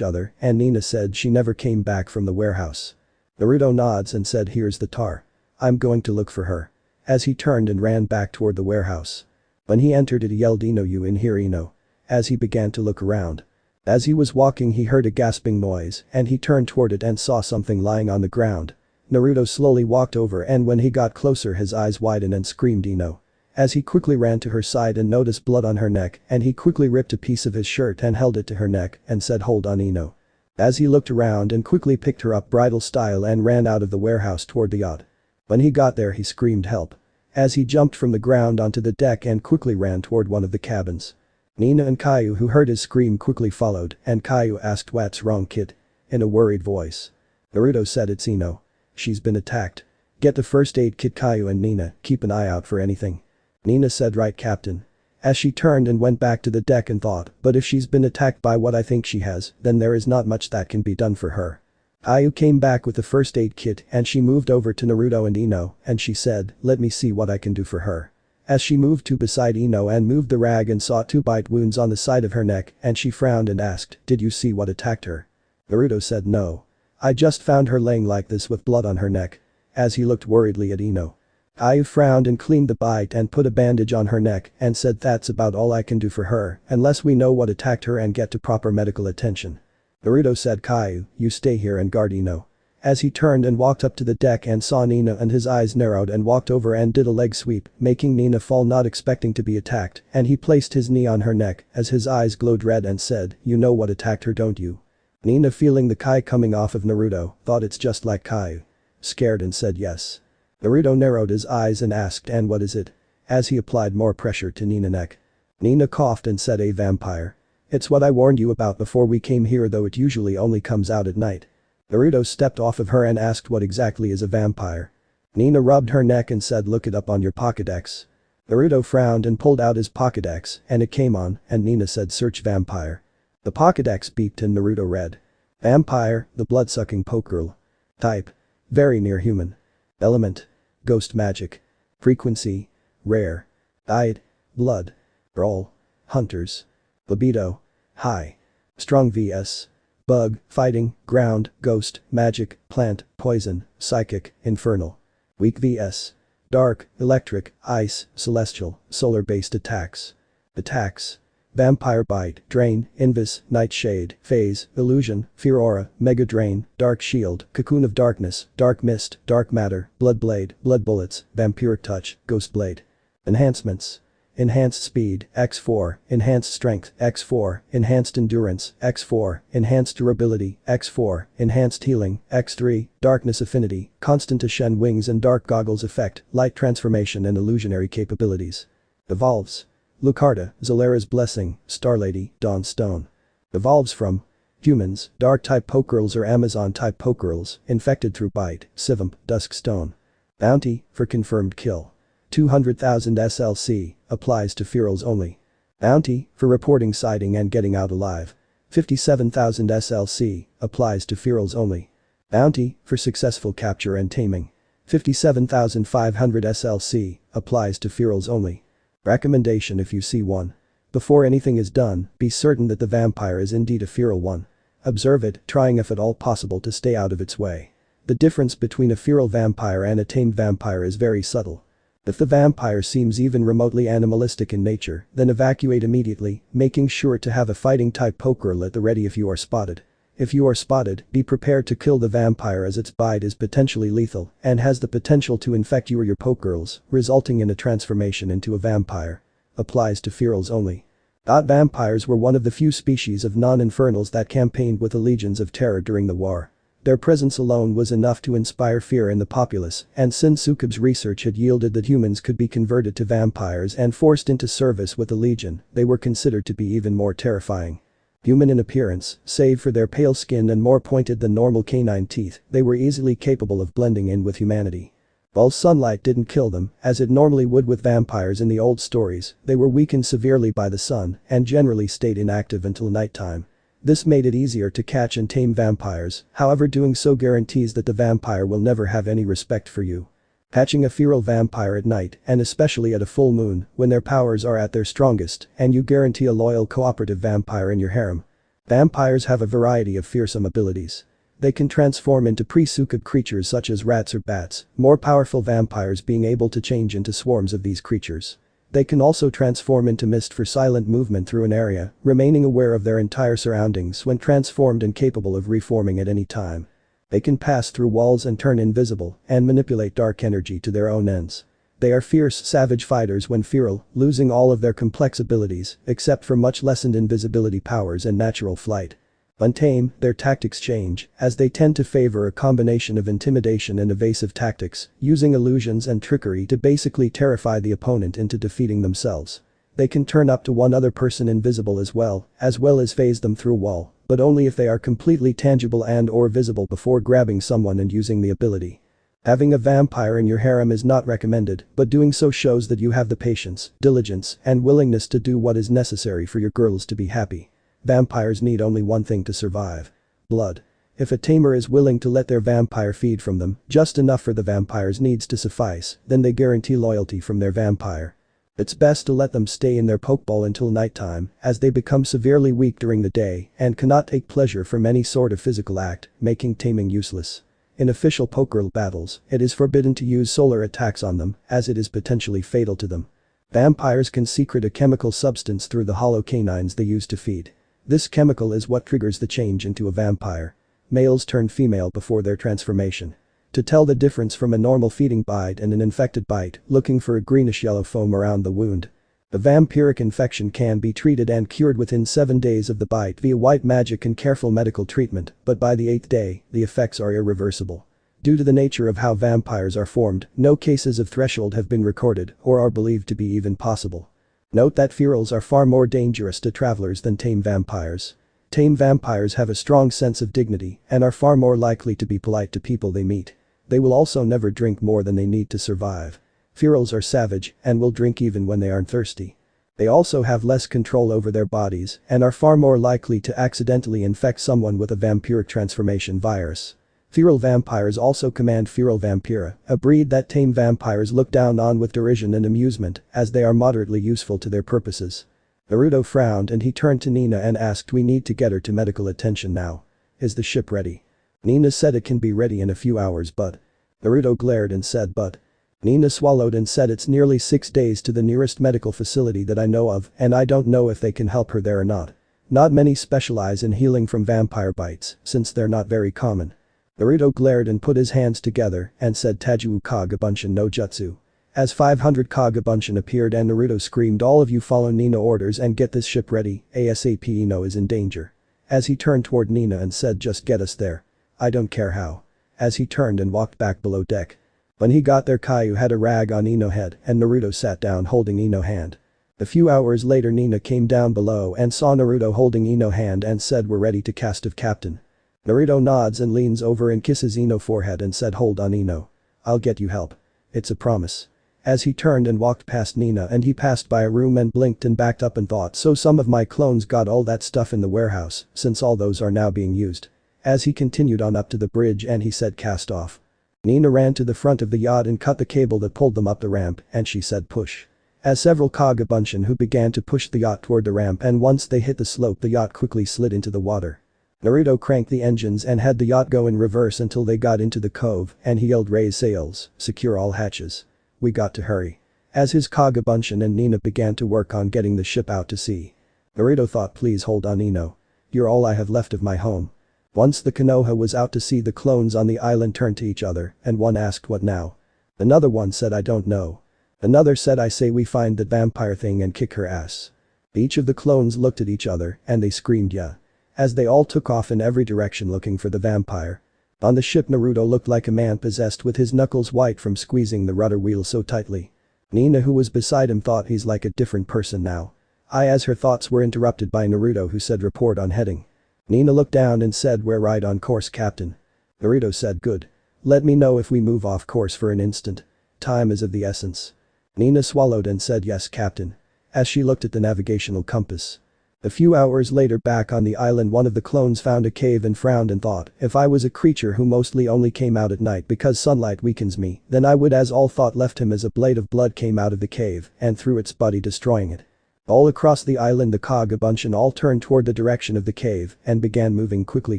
A: other and Nina said she never came back from the warehouse. Naruto nods and said here's the tar. I'm going to look for her. As he turned and ran back toward the warehouse. When he entered it he yelled Ino, you in here Ino. As he began to look around. As he was walking he heard a gasping noise and he turned toward it and saw something lying on the ground. Naruto slowly walked over and when he got closer his eyes widened and screamed Ino. As he quickly ran to her side and noticed blood on her neck and he quickly ripped a piece of his shirt and held it to her neck and said hold on Ino. As he looked around and quickly picked her up bridal style and ran out of the warehouse toward the yacht. When he got there he screamed help. As he jumped from the ground onto the deck and quickly ran toward one of the cabins. Nina and Caillou who heard his scream quickly followed and Caillou asked what's wrong kid? In a worried voice. Naruto said it's Ino. She's been attacked. Get the first aid kit Caillou and Nina, keep an eye out for anything. Nina said right captain. As she turned and went back to the deck and thought, but if she's been attacked by what I think she has, then there is not much that can be done for her. Caillou came back with the first aid kit and she moved over to Naruto and Ino and she said, let me see what I can do for her. As she moved to beside Ino and moved the rag and saw 2 bite wounds on the side of her neck and she frowned and asked, did you see what attacked her? Naruto said no. I just found her laying like this with blood on her neck. As he looked worriedly at Ino. Caillou frowned and cleaned the bite and put a bandage on her neck and said that's about all I can do for her unless we know what attacked her and get to proper medical attention. Naruto said Caillou, you stay here and guard Ino. As he turned and walked up to the deck and saw Nina and his eyes narrowed and walked over and did a leg sweep, making Nina fall not expecting to be attacked and he placed his knee on her neck as his eyes glowed red and said, you know what attacked her don't you? Nina feeling the kai coming off of Naruto, thought it's just like Caillou. Scared and said yes. Naruto narrowed his eyes and asked and what is it? As he applied more pressure to Nina's neck. Nina coughed and said a vampire. It's what I warned you about before we came here though it usually only comes out at night. Naruto stepped off of her and asked what exactly is a vampire. Nina rubbed her neck and said look it up on your Pokédex. Naruto frowned and pulled out his Pokédex and it came on and Nina said search vampire. The Pokédex beeped and Naruto read. Vampire, the blood-sucking Pokegirl. Type. Very near human. Element. Ghost magic. Frequency. Rare. Diet. Blood. Roll. Hunters. Libido. High. Strong vs. Bug, fighting, ground, ghost, magic, plant, poison, psychic, infernal. Weak vs. Dark, electric, ice, celestial, solar-based attacks. Attacks. Vampire Bite, Drain, Invis, Nightshade, Phase, Illusion, Fear Aura, Mega Drain, Dark Shield, Cocoon of Darkness, Dark Mist, Dark Matter, Blood Blade, Blood Bullets, Vampiric Touch, Ghost Blade. Enhancements. Enhanced Speed, X4, Enhanced Strength, X4, Enhanced Endurance, X4, Enhanced Durability, X4, Enhanced Healing, X3, Darkness Affinity, Constant Ashen Wings and Dark Goggles Effect, Light Transformation and Illusionary Capabilities. Evolves. Lucarda, Zalera's Blessing, Starlady, Dawn Stone. Evolves from humans, Dark-type Pokegirls or Amazon-type Pokegirls, infected through bite, Sivamp, Dusk Stone. Bounty, for confirmed kill. 200,000 SLC, applies to ferals only. Bounty, for reporting sighting and getting out alive. 57,000 SLC, applies to ferals only. Bounty, for successful capture and taming. 57,500 SLC, applies to ferals only. Recommendation if you see one. Before anything is done, be certain that the vampire is indeed a feral one. Observe it, trying if at all possible to stay out of its way. The difference between a feral vampire and a tamed vampire is very subtle. If the vampire seems even remotely animalistic in nature, then evacuate immediately, making sure to have a fighting-type Pokegirl at the ready if you are spotted. If you are spotted, be prepared to kill the vampire as its bite is potentially lethal and has the potential to infect you or your Pokegirls, resulting in a transformation into a vampire. Applies to ferals only. Vampires were one of the few species of non-infernals that campaigned with the legions of terror during the war. Their presence alone was enough to inspire fear in the populace, and since Sukub's research had yielded that humans could be converted to vampires and forced into service with the legion, they were considered to be even more terrifying. Human in appearance, save for their pale skin and more pointed than normal canine teeth, they were easily capable of blending in with humanity. While sunlight didn't kill them, as it normally would with vampires in the old stories, they were weakened severely by the sun and generally stayed inactive until nighttime. This made it easier to catch and tame vampires, however doing so guarantees that the vampire will never have any respect for you. Catching a feral vampire at night, and especially at a full moon, when their powers are at their strongest, and you guarantee a loyal cooperative vampire in your harem. Vampires have a variety of fearsome abilities. They can transform into pre-sukkub creatures such as rats or bats, more powerful vampires being able to change into swarms of these creatures. They can also transform into mist for silent movement through an area, remaining aware of their entire surroundings when transformed and capable of reforming at any time. They can pass through walls and turn invisible, and manipulate dark energy to their own ends. They are fierce, savage fighters when feral, losing all of their complex abilities, except for much lessened invisibility powers and natural flight. When tame, their tactics change, as they tend to favor a combination of intimidation and evasive tactics, using illusions and trickery to basically terrify the opponent into defeating themselves. They can turn up to one other person invisible as well as phase them through a wall, but only if they are completely tangible and/or visible before grabbing someone and using the ability. Having a vampire in your harem is not recommended, but doing so shows that you have the patience, diligence, and willingness to do what is necessary for your girls to be happy. Vampires need only one thing to survive: blood. If a tamer is willing to let their vampire feed from them, just enough for the vampire's needs to suffice, then they guarantee loyalty from their vampire. It's best to let them stay in their pokeball until nighttime, as they become severely weak during the day and cannot take pleasure from any sort of physical act, making taming useless. In official Pokegirl battles, it is forbidden to use solar attacks on them, as it is potentially fatal to them. Vampires can secrete a chemical substance through the hollow canines they use to feed. This chemical is what triggers the change into a vampire. Males turn female before their transformation. To tell the difference from a normal feeding bite and an infected bite, looking for a greenish-yellow foam around the wound. A vampiric infection can be treated and cured within 7 days of the bite via white magic and careful medical treatment, but by the 8th day, the effects are irreversible. Due to the nature of how vampires are formed, no cases of threshold have been recorded or are believed to be even possible. Note that ferals are far more dangerous to travelers than tame vampires. Tame vampires have a strong sense of dignity and are far more likely to be polite to people they meet. They will also never drink more than they need to survive. Ferals are savage and will drink even when they aren't thirsty. They also have less control over their bodies and are far more likely to accidentally infect someone with a vampiric transformation virus. Feral vampires also command feral vampira, a breed that tame vampires look down on with derision and amusement, as they are moderately useful to their purposes. Naruto frowned and he turned to Nina and asked, "We need to get her to medical attention now. Is the ship ready?" Nina said it can be ready in a few hours but. Naruto glared and said but. Nina swallowed and said it's nearly 6 days to the nearest medical facility that I know of and I don't know if they can help her there or not. Not many specialize in healing from vampire bites, since they're not very common. Naruto glared and put his hands together and said Taiju Kagabunshin no Jutsu. As 500 Kagabunshin appeared and Naruto screamed, "All of you follow Nina orders and get this ship ready, ASAP, Ino is in danger." As he turned toward Nina and said, "Just get us there. I don't care how." As he turned and walked back below deck. When he got there, Caillou had a rag on Ino's head and Naruto sat down holding Ino's hand. A few hours later Nina came down below and saw Naruto holding Ino's hand and said, "We're ready to cast of captain." Naruto nods and leans over and kisses Ino's forehead and said, "Hold on, Ino. I'll get you help. It's a promise." As he turned and walked past Nina and he passed by a room and blinked and backed up and thought, "So some of my clones got all that stuff in the warehouse, since all those are now being used." As he continued on up to the bridge and he said, "Cast off." Nina ran to the front of the yacht and cut the cable that pulled them up the ramp and she said, "Push." As several Kagabunshin who began to push the yacht toward the ramp and once they hit the slope the yacht quickly slid into the water. Naruto cranked the engines and had the yacht go in reverse until they got into the cove and he yelled, "Raise sails, secure all hatches. We got to hurry." As his Kagabunshin and Nina began to work on getting the ship out to sea. Naruto thought, "Please hold on, Ino. You're all I have left of my home." Once the Konoha was out to sea, the clones on the island turned to each other and one asked, "What now?" Another one said, "I don't know." Another said, "I say we find that vampire thing and kick her ass." Each of the clones looked at each other and they screamed, "Yeah." As they all took off in every direction looking for the vampire. On the ship Naruto looked like a man possessed with his knuckles white from squeezing the rudder wheel so tightly. Nina who was beside him thought, "He's like a different person now. As her thoughts were interrupted by Naruto, who said report on heading. Nina looked down and said we're right on course, Captain. Naruto said good. Let me know if we move off course for an instant. Time is of the essence. Nina swallowed and said yes, Captain. As she looked at the navigational compass. A few hours later, back on the island, one of the clones found a cave and frowned and thought, if I was a creature who mostly only came out at night because sunlight weakens me, then I would, as all thought left him as a blade of blood came out of the cave and through its body, destroying it. All across the island, the Kagabunchen all turned toward the direction of the cave and began moving quickly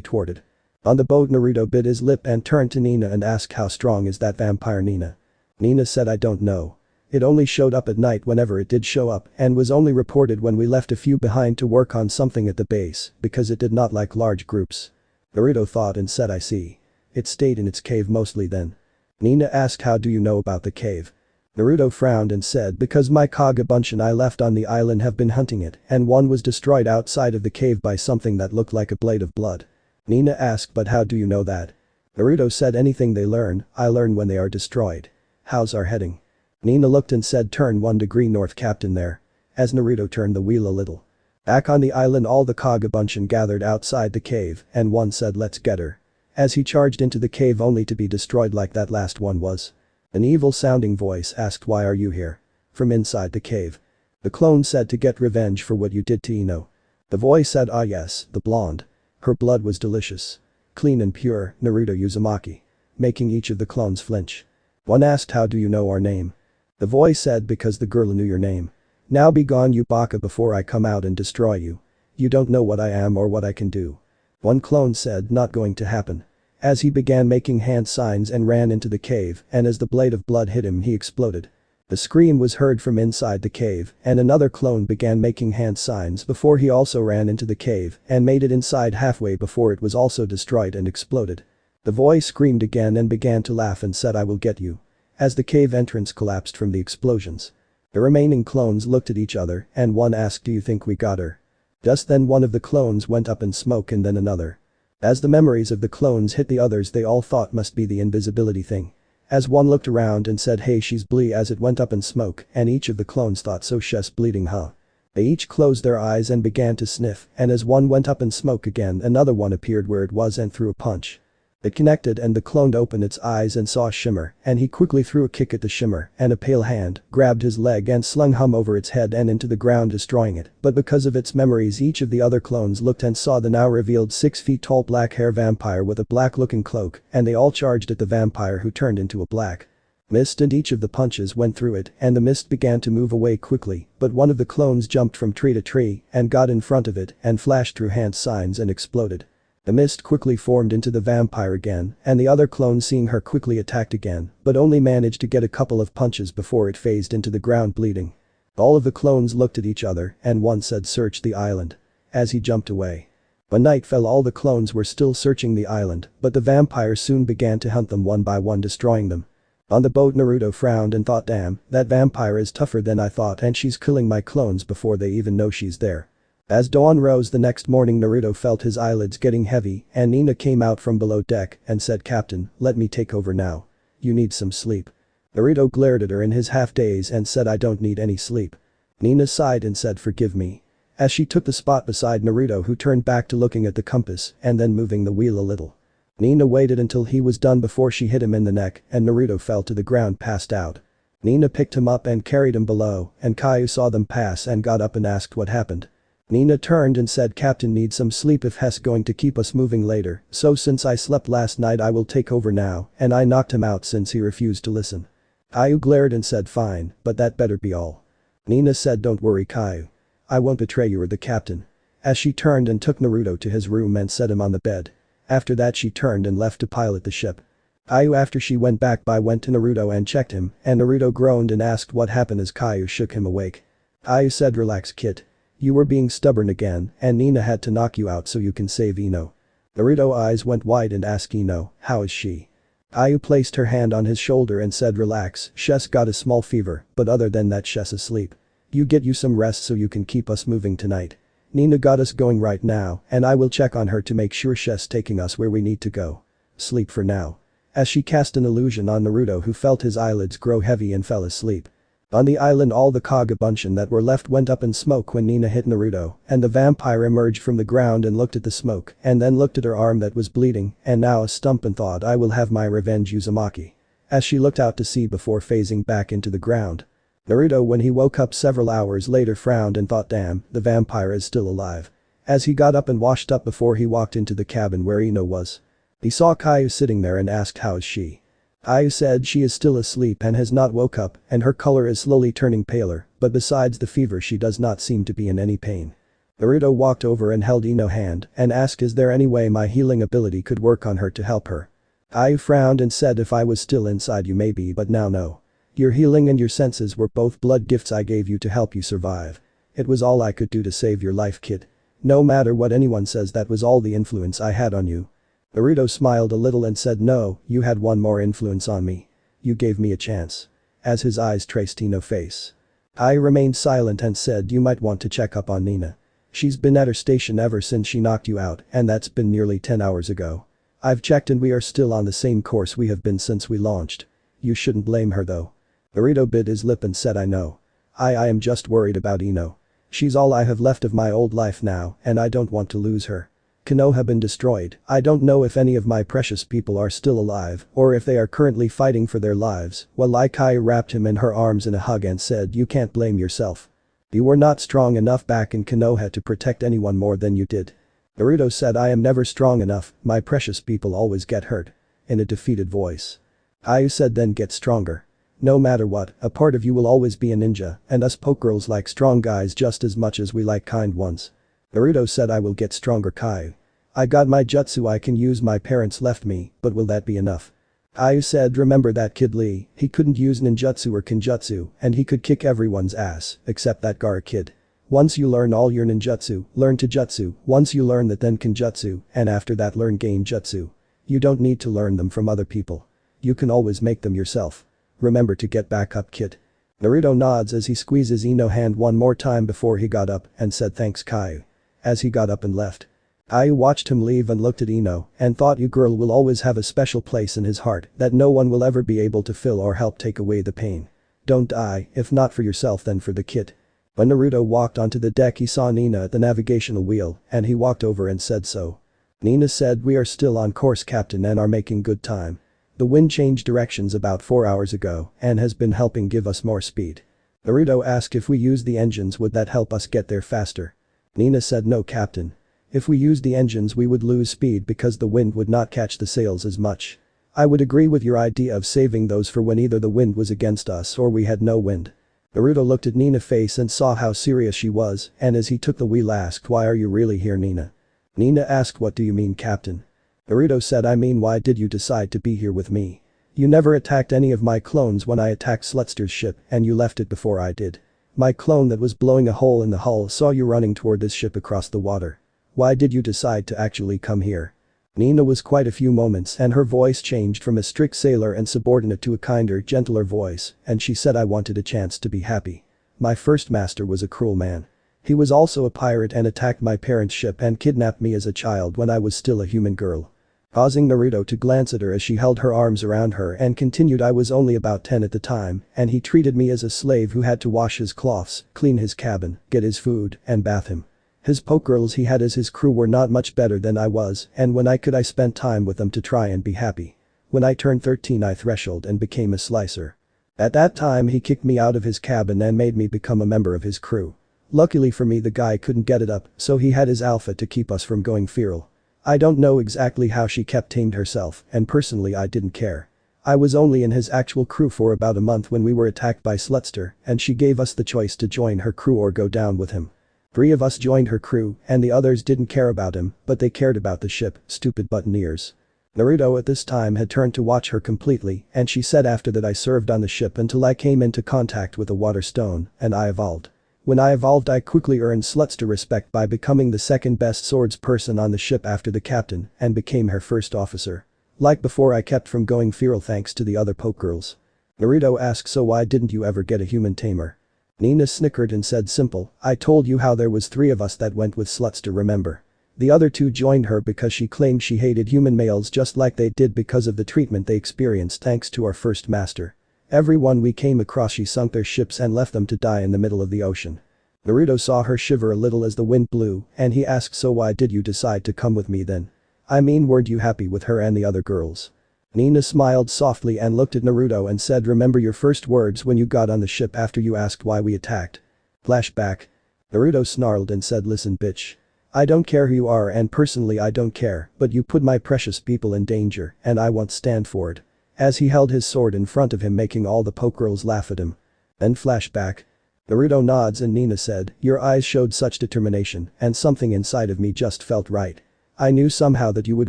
A: toward it. On the boat, Naruto bit his lip and turned to Nina and asked, how strong is that vampire, Nina? Nina said, I don't know. It only showed up at night whenever it did show up and was only reported when we left a few behind to work on something at the base because it did not like large groups. Naruto thought and said, I see. It stayed in its cave mostly then. Nina asked, how do you know about the cave? Naruto frowned and said, because my Kagabunchen I left on the island have been hunting it and one was destroyed outside of the cave by something that looked like a blade of blood. Nina asked, but how do you know that? Naruto said, anything they learn, I learn when they are destroyed. How's our heading? Nina looked and said, turn 1 degree north, Captain, there. As Naruto turned the wheel a little. Back on the island, all the Kagabunchen gathered outside the cave and one said, let's get her. As he charged into the cave only to be destroyed like that last one was. An evil sounding voice asked, why are you here? From inside the cave. The clone said, to get revenge for what you did to Ino. The voice said, ah yes, the blonde. Her blood was delicious. Clean and pure, Naruto Uzumaki. Making each of the clones flinch. One asked, how do you know our name? The voice said, because the girl knew your name. Now be gone, you baka, before I come out and destroy you. You don't know what I am or what I can do. One clone said, not going to happen. As he began making hand signs and ran into the cave, and as the blade of blood hit him, he exploded. A scream was heard from inside the cave and another clone began making hand signs before he also ran into the cave and made it inside halfway before it was also destroyed and exploded. The voice screamed again and began to laugh and said, I will get you. As the cave entrance collapsed from the explosions. The remaining clones looked at each other and one asked, do you think we got her? Just then one of the clones went up in smoke and then another. As the memories of the clones hit the others, they all thought must be the invisibility thing. As one looked around and said, hey, she's blee, as it went up in smoke and each of the clones thought, so she's bleeding, huh? They each closed their eyes and began to sniff, and as one went up in smoke again, another one appeared where it was and threw a punch. It connected and the clone opened its eyes and saw Shimmer and he quickly threw a kick at the Shimmer and a pale hand grabbed his leg and slung him over its head and into the ground, destroying it, but because of its memories each of the other clones looked and saw the now revealed 6 feet tall black hair vampire with a black looking cloak and they all charged at the vampire, who turned into a black mist, and each of the punches went through it and the mist began to move away quickly, but one of the clones jumped from tree to tree and got in front of it and flashed through hand signs and exploded. The mist quickly formed into the vampire again and the other clone, seeing her, quickly attacked again but only managed to get a couple of punches before it phased into the ground bleeding. All of the clones looked at each other and one said, search the island. As he jumped away. When night fell, all the clones were still searching the island, but the vampire soon began to hunt them one by one, destroying them. On the boat, Naruto frowned and thought, damn, that vampire is tougher than I thought and she's killing my clones before they even know she's there. As dawn rose the next morning, Naruto felt his eyelids getting heavy and Nina came out from below deck and said, Captain, let me take over now. You need some sleep. Naruto glared at her in his half daze and said, I don't need any sleep. Nina sighed and said, forgive me. As she took the spot beside Naruto, who turned back to looking at the compass and then moving the wheel a little. Nina waited until he was done before she hit him in the neck and Naruto fell to the ground, passed out. Nina picked him up and carried him below and Caillou saw them pass and got up and asked what happened. Nina turned and said, Captain needs some sleep if Hess going to keep us moving later, so since I slept last night I will take over now, and I knocked him out since he refused to listen. Caillou glared and said, fine, but that better be all. Nina said, don't worry, Caillou. I won't betray you or the captain. As she turned and took Naruto to his room and set him on the bed. After that she turned and left to pilot the ship. Caillou, after she went back by, went to Naruto and checked him and Naruto groaned and asked what happened as Caillou shook him awake. Caillou said, relax, kid. You were being stubborn again and Nina had to knock you out so you can save Ino. Naruto's eyes went wide and asked Ino, how is she? Caillou placed her hand on his shoulder and said, relax, she's got a small fever, but other than that she's asleep. You get you some rest so you can keep us moving tonight. Nina got us going right now and I will check on her to make sure she's taking us where we need to go. Sleep for now. As she cast an illusion on Naruto, who felt his eyelids grow heavy and fell asleep. On the island all the Kagabunchen that were left went up in smoke when Nina hit Naruto, and the vampire emerged from the ground and looked at the smoke, and then looked at her arm that was bleeding, and now a stump and thought I will have my revenge Uzumaki. As she looked out to sea before phasing back into the ground. Naruto when he woke up several hours later frowned and thought damn, the vampire is still alive. As he got up and washed up before he walked into the cabin where Ino was. He saw Caillou sitting there and asked how is she. Caillou said she is still asleep and has not woke up and her color is slowly turning paler, but besides the fever she does not seem to be in any pain. Naruto walked over and held Ino's hand and asked is there any way my healing ability could work on her to help her. Caillou frowned and said if I was still inside you maybe but now no. Your healing and your senses were both blood gifts I gave you to help you survive. It was all I could do to save your life kid. No matter what anyone says that was all the influence I had on you. Naruto smiled a little and said no, you had one more influence on me. You gave me a chance. As his eyes traced Ino's face. I remained silent and said you might want to check up on Nina. She's been at her station ever since she knocked you out and that's been nearly 10 hours ago. I've checked and we are still on the same course we have been since we launched. You shouldn't blame her though. Naruto bit his lip and said I know. I am just worried about Ino. She's all I have left of my old life now and I don't want to lose her. Konoha been destroyed, I don't know if any of my precious people are still alive or if they are currently fighting for their lives, while Caillou wrapped him in her arms in a hug and said you can't blame yourself. You were not strong enough back in Konoha to protect anyone more than you did. Naruto said I am never strong enough, my precious people always get hurt. In a defeated voice. Caillou said then get stronger. No matter what, a part of you will always be a ninja, and us pokegirls like strong guys just as much as we like kind ones. Naruto said I will get stronger Caillou. I got my jutsu I can use my parents left me, but will that be enough? Caillou said remember that kid Lee, he couldn't use ninjutsu or kinjutsu and he could kick everyone's ass, except that Gaara kid. Once you learn all your ninjutsu, learn taijutsu, once you learn that then kinjutsu, and after that learn genjutsu. You don't need to learn them from other people. You can always make them yourself. Remember to get back up kid. Naruto nods as he squeezes Ino's hand one more time before he got up and said thanks Caillou. As he got up and left. Caillou watched him leave and looked at Ino and thought you girl will always have a special place in his heart that no one will ever be able to fill or help take away the pain. Don't die, if not for yourself then for the kid. When Naruto walked onto the deck he saw Nina at the navigational wheel and he walked over and said so. Nina said we are still on course captain and are making good time. The wind changed directions about 4 hours ago and has been helping give us more speed. Naruto asked if we use the engines would that help us get there faster. Nina said no captain. If we used the engines we would lose speed because the wind would not catch the sails as much. I would agree with your idea of saving those for when either the wind was against us or we had no wind. Naruto looked at Nina's face and saw how serious she was and as he took the wheel asked why are you really here Nina? Nina asked what do you mean captain? Naruto said I mean why did you decide to be here with me? You never attacked any of my clones when I attacked Slutster's ship and you left it before I did. My clone that was blowing a hole in the hull saw you running toward this ship across the water. Why did you decide to actually come here? Nina was quite a few moments and her voice changed from a strict sailor and subordinate to a kinder, gentler voice, and she said I wanted a chance to be happy. My first master was a cruel man. He was also a pirate and attacked my parents' ship and kidnapped me as a child when I was still a human girl. Causing Naruto to glance at her as she held her arms around her and continued I was only about 10 at the time and he treated me as a slave who had to wash his cloths, clean his cabin, get his food, and bath him. His pokegirls he had as his crew were not much better than I was and when I could I spent time with them to try and be happy. When I turned 13 I threshold and became a slicer. At that time he kicked me out of his cabin and made me become a member of his crew. Luckily for me the guy couldn't get it up so he had his alpha to keep us from going feral. I don't know exactly how she kept tamed herself and personally I didn't care. I was only in his actual crew for about a month when we were attacked by Slutster and she gave us the choice to join her crew or go down with him. 3 of us joined her crew and the others didn't care about him but they cared about the ship, stupid buttoneers. Naruto at this time had turned to watch her completely and she said after that I served on the ship until I came into contact with a water stone and I evolved. When I evolved I quickly earned Slutster respect by becoming the second best swords person on the ship after the captain and became her first officer. Like before I kept from going feral thanks to the other pokegirls. Naruto asked so why didn't you ever get a human tamer? Nina snickered and said simple, I told you how there was 3 of us that went with Slutster remember. The other 2 joined her because she claimed she hated human males just like they did because of the treatment they experienced thanks to our first master. Everyone we came across she sunk their ships and left them to die in the middle of the ocean. Naruto saw her shiver a little as the wind blew, and he asked, so why did you decide to come with me then? I mean, weren't you happy with her and the other girls? Nina smiled softly and looked at Naruto and said, remember your first words when you got on the ship after you asked why we attacked? Flashback. Naruto snarled and said, listen bitch. I don't care who you are and personally I don't care, but you put my precious people in danger and I won't stand for it. As he held his sword in front of him, making all the Pokegirls laugh at him. Then flashback. Naruto nods and Nina said, your eyes showed such determination and something inside of me just felt right. I knew somehow that you would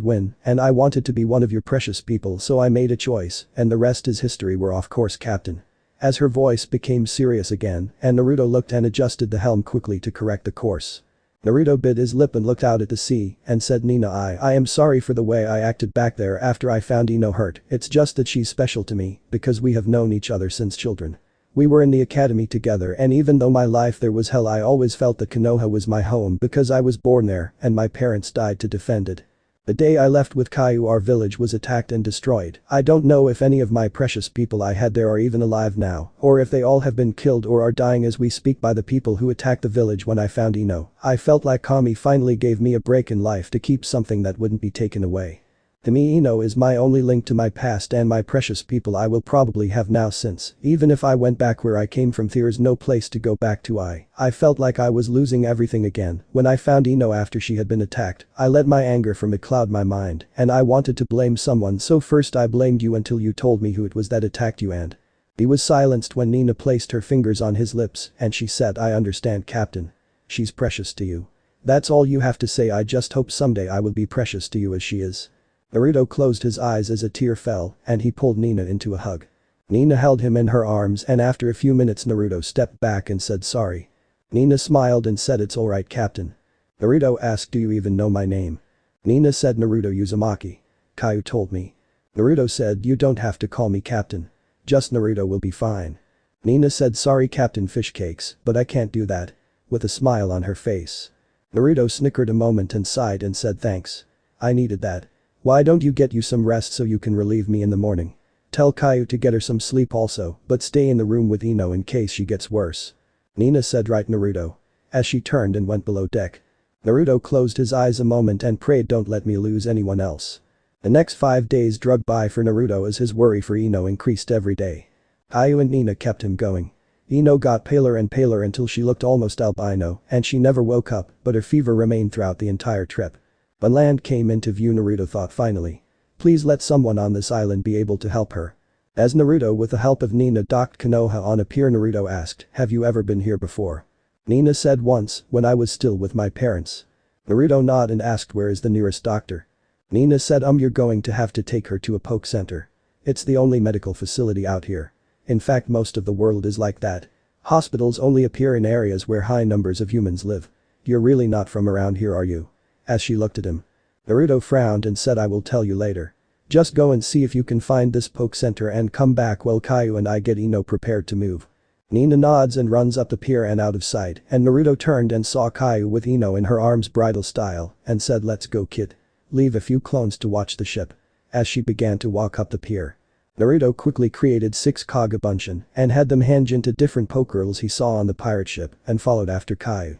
A: win and I wanted to be one of your precious people, so I made a choice and the rest is history. We're off course, Captain. As her voice became serious again and Naruto looked and adjusted the helm quickly to correct the course. Naruto bit his lip and looked out at the sea and said, Nina, I am sorry for the way I acted back there after I found Ino hurt. It's just that she's special to me because we have known each other since children. We were in the academy together and even though my life there was hell, I always felt that Konoha was my home because I was born there and my parents died to defend it. The day I left with Caillou, our village was attacked and destroyed. I don't know if any of my precious people I had there are even alive now, or if they all have been killed or are dying as we speak by the people who attacked the village when I found Ino. I felt like Kami finally gave me a break in life to keep something that wouldn't be taken away. To me, Ino is my only link to my past and my precious people I will probably have now, since even if I went back where I came from, there's no place to go back to. I felt like I was losing everything again. When I found Ino after she had been attacked, I let my anger from it cloud my mind and I wanted to blame someone, so first I blamed you until you told me who it was that attacked you, and he was silenced when Nina placed her fingers on his lips and she said, I understand, Captain. She's precious to you. That's all you have to say. I just hope someday I will be precious to you as she is. Naruto closed his eyes as a tear fell and he pulled Nina into a hug. Nina held him in her arms and after a few minutes Naruto stepped back and said sorry. Nina smiled and said, it's alright, Captain. Naruto asked, do you even know my name? Nina said, Naruto Uzumaki. Caillou told me. Naruto said, you don't have to call me Captain. Just Naruto will be fine. Nina said, sorry Captain Fishcakes, but I can't do that. With a smile on her face. Naruto snickered a moment and sighed and said, thanks. I needed that. Why don't you get you some rest so you can relieve me in the morning? Tell Caillou to get her some sleep also, but stay in the room with Ino in case she gets worse. Nina said, right Naruto. As she turned and went below deck. Naruto closed his eyes a moment and prayed, don't let me lose anyone else. The next 5 days dragged by for Naruto as his worry for Ino increased every day. Caillou and Nina kept him going. Ino got paler and paler until she looked almost albino and she never woke up, but her fever remained throughout the entire trip. When land came into view, Naruto thought, finally. Please let someone on this island be able to help her. As Naruto with the help of Nina docked Konoha on a pier, Naruto asked, have you ever been here before? Nina said, once, when I was still with my parents. Naruto nodded and asked, where is the nearest doctor? Nina said, you're going to have to take her to a poke center. It's the only medical facility out here. In fact, most of the world is like that. Hospitals only appear in areas where high numbers of humans live. You're really not from around here, are you? As she looked at him. Naruto frowned and said, I will tell you later. Just go and see if you can find this poke center and come back while Caillou and I get Ino prepared to move. Nina nods and runs up the pier and out of sight, and Naruto turned and saw Caillou with Ino in her arms bridal style and said, let's go, kid. Leave a few clones to watch the ship. As she began to walk up the pier. Naruto quickly created 6 Kagabunchen and had them henge into different Pokegirls he saw on the pirate ship and followed after Caillou.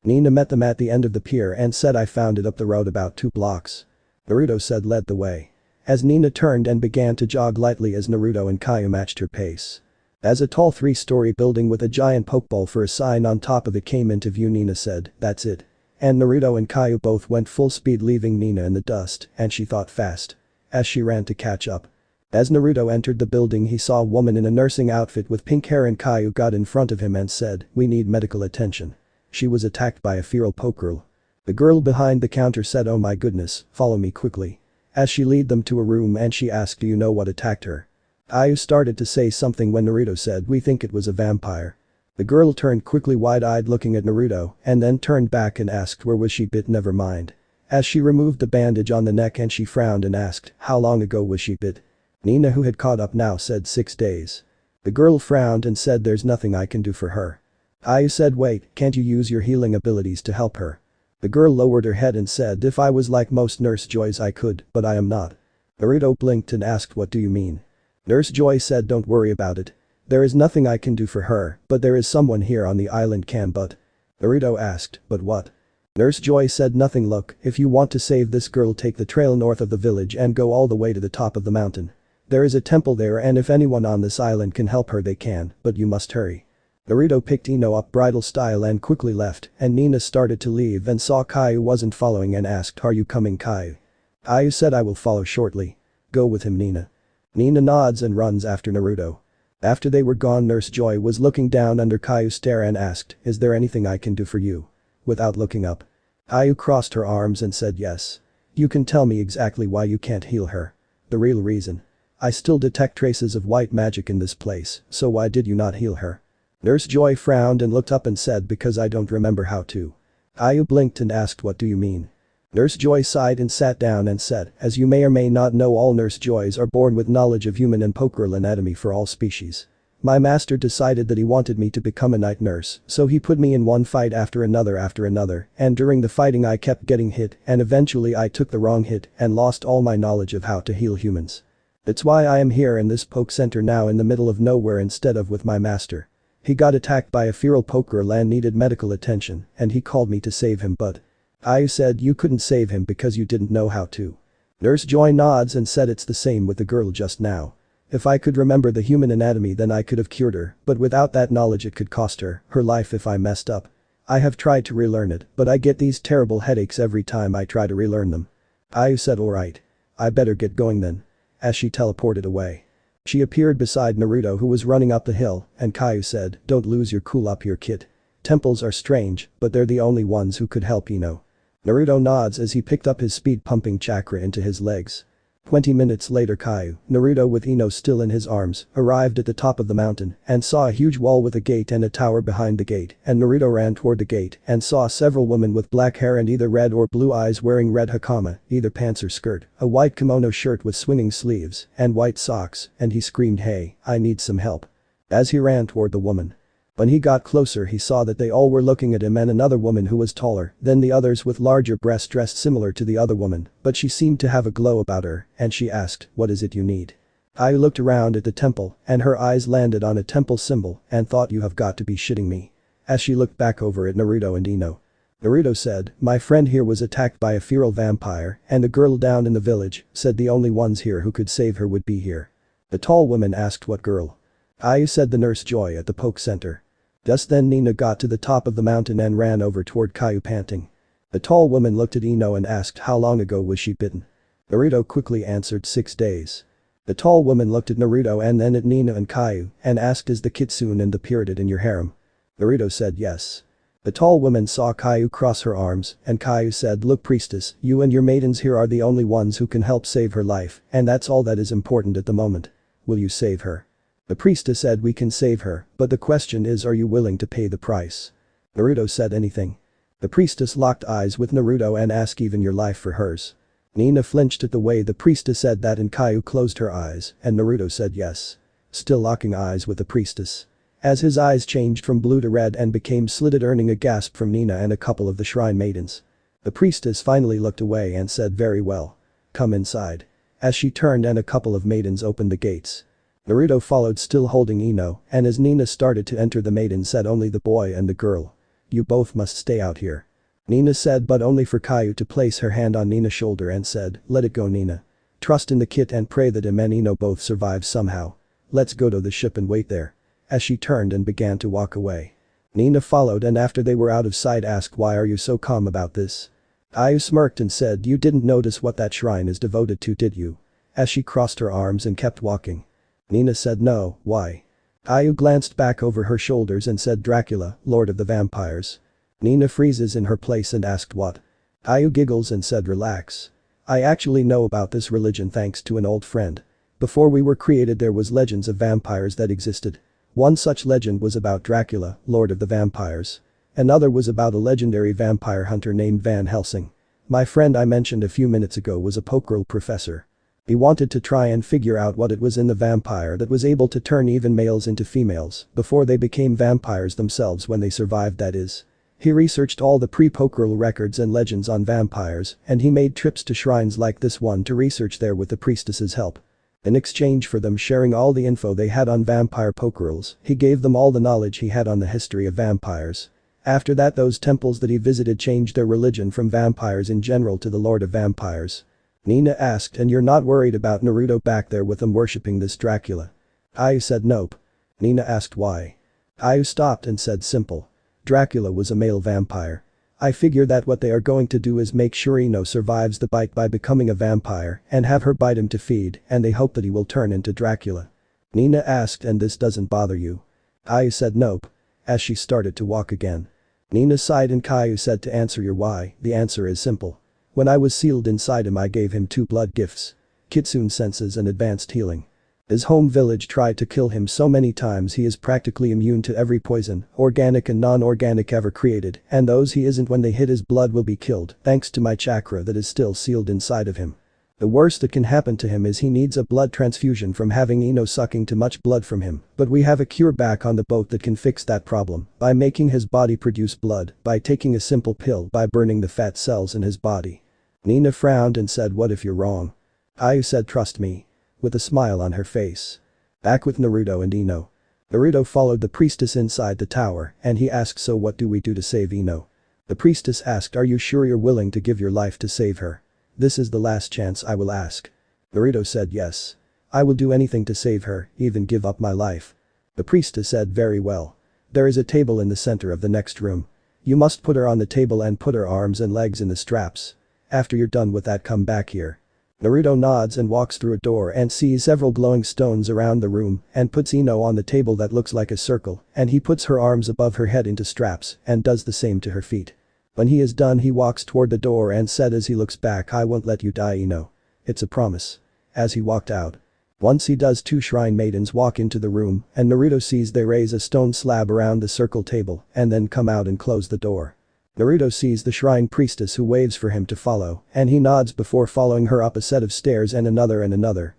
A: Nina met them at the end of the pier and said, I found it up the road about 2 blocks. Naruto said, led the way. As Nina turned and began to jog lightly as Naruto and Caillou matched her pace. As a tall 3-story building with a giant pokeball for a sign on top of it came into view, Nina said, that's it. And Naruto and Caillou both went full speed, leaving Nina in the dust, and she thought fast. As she ran to catch up. As Naruto entered the building, he saw a woman in a nursing outfit with pink hair and Caillou got in front of him and said, we need medical attention. She was attacked by a feral Pokegirl. The girl behind the counter said, oh my goodness, follow me quickly. As she led them to a room and she asked, do you know what attacked her? Caillou started to say something when Naruto said, we think it was a vampire. The girl turned quickly, wide-eyed looking at Naruto and then turned back and asked, where was she bit? Never mind. As she removed the bandage on the neck and she frowned and asked, how long ago was she bit? Nina, who had caught up now, said 6 days. The girl frowned and said, there's nothing I can do for her. Caillou said, wait, can't you use your healing abilities to help her? The girl lowered her head and said, if I was like most nurse joys I could, but I am not. Naruto blinked and asked, what do you mean? Nurse Joy said don't worry about it. There is nothing I can do for her, but there is someone here on the island can but. Naruto asked, but what? Nurse Joy said nothing. Look, if you want to save this girl, take the trail north of the village and go all the way to the top of the mountain. There is a temple there, and if anyone on this island can help her they can, but you must hurry. Naruto picked Ino up bridal style and quickly left, and Nina started to leave and saw Caillou wasn't following and asked, are you coming, Caillou? Caillou said I will follow shortly. Go with him, Nina. Nina nods and runs after Naruto. After they were gone, Nurse Joy was looking down under Caillou's stare and asked, is there anything I can do for you? Without looking up. Caillou crossed her arms and said yes. You can tell me exactly why you can't heal her. The real reason. I still detect traces of white magic in this place, so why did you not heal her? Nurse Joy frowned and looked up and said because I don't remember how to. Caillou blinked and asked what do you mean? Nurse Joy sighed and sat down and said, as you may or may not know, all Nurse Joys are born with knowledge of human and Pokegirl anatomy for all species. My master decided that he wanted me to become a night nurse, so he put me in one fight after another, and during the fighting I kept getting hit and eventually I took the wrong hit and lost all my knowledge of how to heal humans. It's why I am here in this poke center now in the middle of nowhere instead of with my master. He got attacked by a feral Pokegirl and needed medical attention, and he called me to save him, but. I said you couldn't save him because you didn't know how to. Nurse Joy nods and said it's the same with the girl just now. If I could remember the human anatomy then I could have cured her, but without that knowledge it could cost her life if I messed up. I have tried to relearn it, but I get these terrible headaches every time I try to relearn them. I said alright. I better get going then. As she teleported away. She appeared beside Naruto, who was running up the hill, and Caillou said, don't lose your cool up here, kid. Temples are strange, but they're the only ones who could help, you know. Naruto nods as he picked up his speed-pumping chakra into his legs. 20 minutes later, Caillou, Naruto with Ino still in his arms, arrived at the top of the mountain and saw a huge wall with a gate and a tower behind the gate, and Naruto ran toward the gate and saw several women with black hair and either red or blue eyes wearing red hakama, either pants or skirt, a white kimono shirt with swinging sleeves, and white socks, and he screamed, hey, I need some help. As he ran toward the woman. When he got closer he saw that they all were looking at him and another woman who was taller than the others with larger breasts dressed similar to the other woman, but she seemed to have a glow about her, and she asked, what is it you need? I looked around at the temple, and her eyes landed on a temple symbol and thought you have got to be shitting me. As she looked back over at Naruto and Ino. Naruto said, my friend here was attacked by a feral vampire, and the girl down in the village said the only ones here who could save her would be here. The tall woman asked what girl? I said the Nurse Joy at the Poke Center. Just then Nina got to the top of the mountain and ran over toward Caillou panting. The tall woman looked at Ino and asked how long ago was she bitten. Naruto quickly answered 6 days. The tall woman looked at Naruto and then at Nina and Caillou and asked is the kitsune and the period in your harem? Naruto said yes. The tall woman saw Caillou cross her arms and Caillou said look priestess, you and your maidens here are the only ones who can help save her life and that's all that is important at the moment. Will you save her? The priestess said we can save her, but the question is are you willing to pay the price? Naruto said anything. The priestess locked eyes with Naruto and asked even your life for hers. Nina flinched at the way the priestess said that and Caillou closed her eyes and Naruto said yes. Still locking eyes with the priestess. As his eyes changed from blue to red and became slitted, earning a gasp from Nina and a couple of the shrine maidens. The priestess finally looked away and said very well. Come inside. As she turned and a couple of maidens opened the gates. Naruto followed still holding Ino, and as Nina started to enter the maiden said only the boy and the girl. You both must stay out here. Nina said but only for Caillou to place her hand on Nina's shoulder and said, let it go Nina. Trust in the kit and pray that him and Ino both survive somehow. Let's go to the ship and wait there. As she turned and began to walk away. Nina followed and after they were out of sight asked why are you so calm about this? Caillou smirked and said you didn't notice what that shrine is devoted to, did you? As she crossed her arms and kept walking. Nina said no, why? Caillou glanced back over her shoulders and said Dracula, Lord of the Vampires. Nina freezes in her place and asked what? Caillou giggles and said relax. I actually know about this religion thanks to an old friend. Before we were created there was legends of vampires that existed. One such legend was about Dracula, Lord of the Vampires. Another was about a legendary vampire hunter named Van Helsing. My friend I mentioned a few minutes ago was a Pokegirl professor. He wanted to try and figure out what it was in the vampire that was able to turn even males into females before they became vampires themselves when they survived, that is. He researched all the pre-Pokegirl records and legends on vampires and he made trips to shrines like this one to research there with the priestess's help. In exchange for them sharing all the info they had on vampire pokegirls, he gave them all the knowledge he had on the history of vampires. After that, those temples that he visited changed their religion from vampires in general to the Lord of Vampires. Nina asked, and you're not worried about Naruto back there with them worshipping this Dracula? Caillou said nope. Nina asked why. Caillou stopped and said simple. Dracula was a male vampire. I figure that what they are going to do is make sure Ino survives the bite by becoming a vampire and have her bite him to feed, and they hope that he will turn into Dracula. Nina asked, and this doesn't bother you? Caillou said nope. As she started to walk again. Nina sighed and Caillou said, to answer your why, the answer is simple. When I was sealed inside him, I gave him 2 blood gifts. Kitsune senses and advanced healing. His home village tried to kill him so many times he is practically immune to every poison, organic and non-organic ever created, and those he isn't when they hit his blood will be killed thanks to my chakra that is still sealed inside of him. The worst that can happen to him is he needs a blood transfusion from having Ino sucking too much blood from him, but we have a cure back on the boat that can fix that problem by making his body produce blood, by taking a simple pill, by burning the fat cells in his body. Nina frowned and said, what if you're wrong? Caillou said, trust me. With a smile on her face. Back with Naruto and Ino. Naruto followed the priestess inside the tower and he asked, so what do we do to save Ino? The priestess asked, are you sure you're willing to give your life to save her? This is the last chance I will ask. Naruto said yes. I will do anything to save her, even give up my life. The priestess said, very well. There is a table in the center of the next room. You must put her on the table and put her arms and legs in the straps. After you're done with that, come back here. Naruto nods and walks through a door and sees several glowing stones around the room and puts Ino on the table that looks like a circle, and he puts her arms above her head into straps and does the same to her feet. When he is done, he walks toward the door and said as he looks back, I won't let you die, Ino. It's a promise. As he walked out. Once he does, 2 shrine maidens walk into the room and Naruto sees they raise a stone slab around the circle table and then come out and close the door. Naruto sees the shrine priestess who waves for him to follow and he nods before following her up a set of stairs and another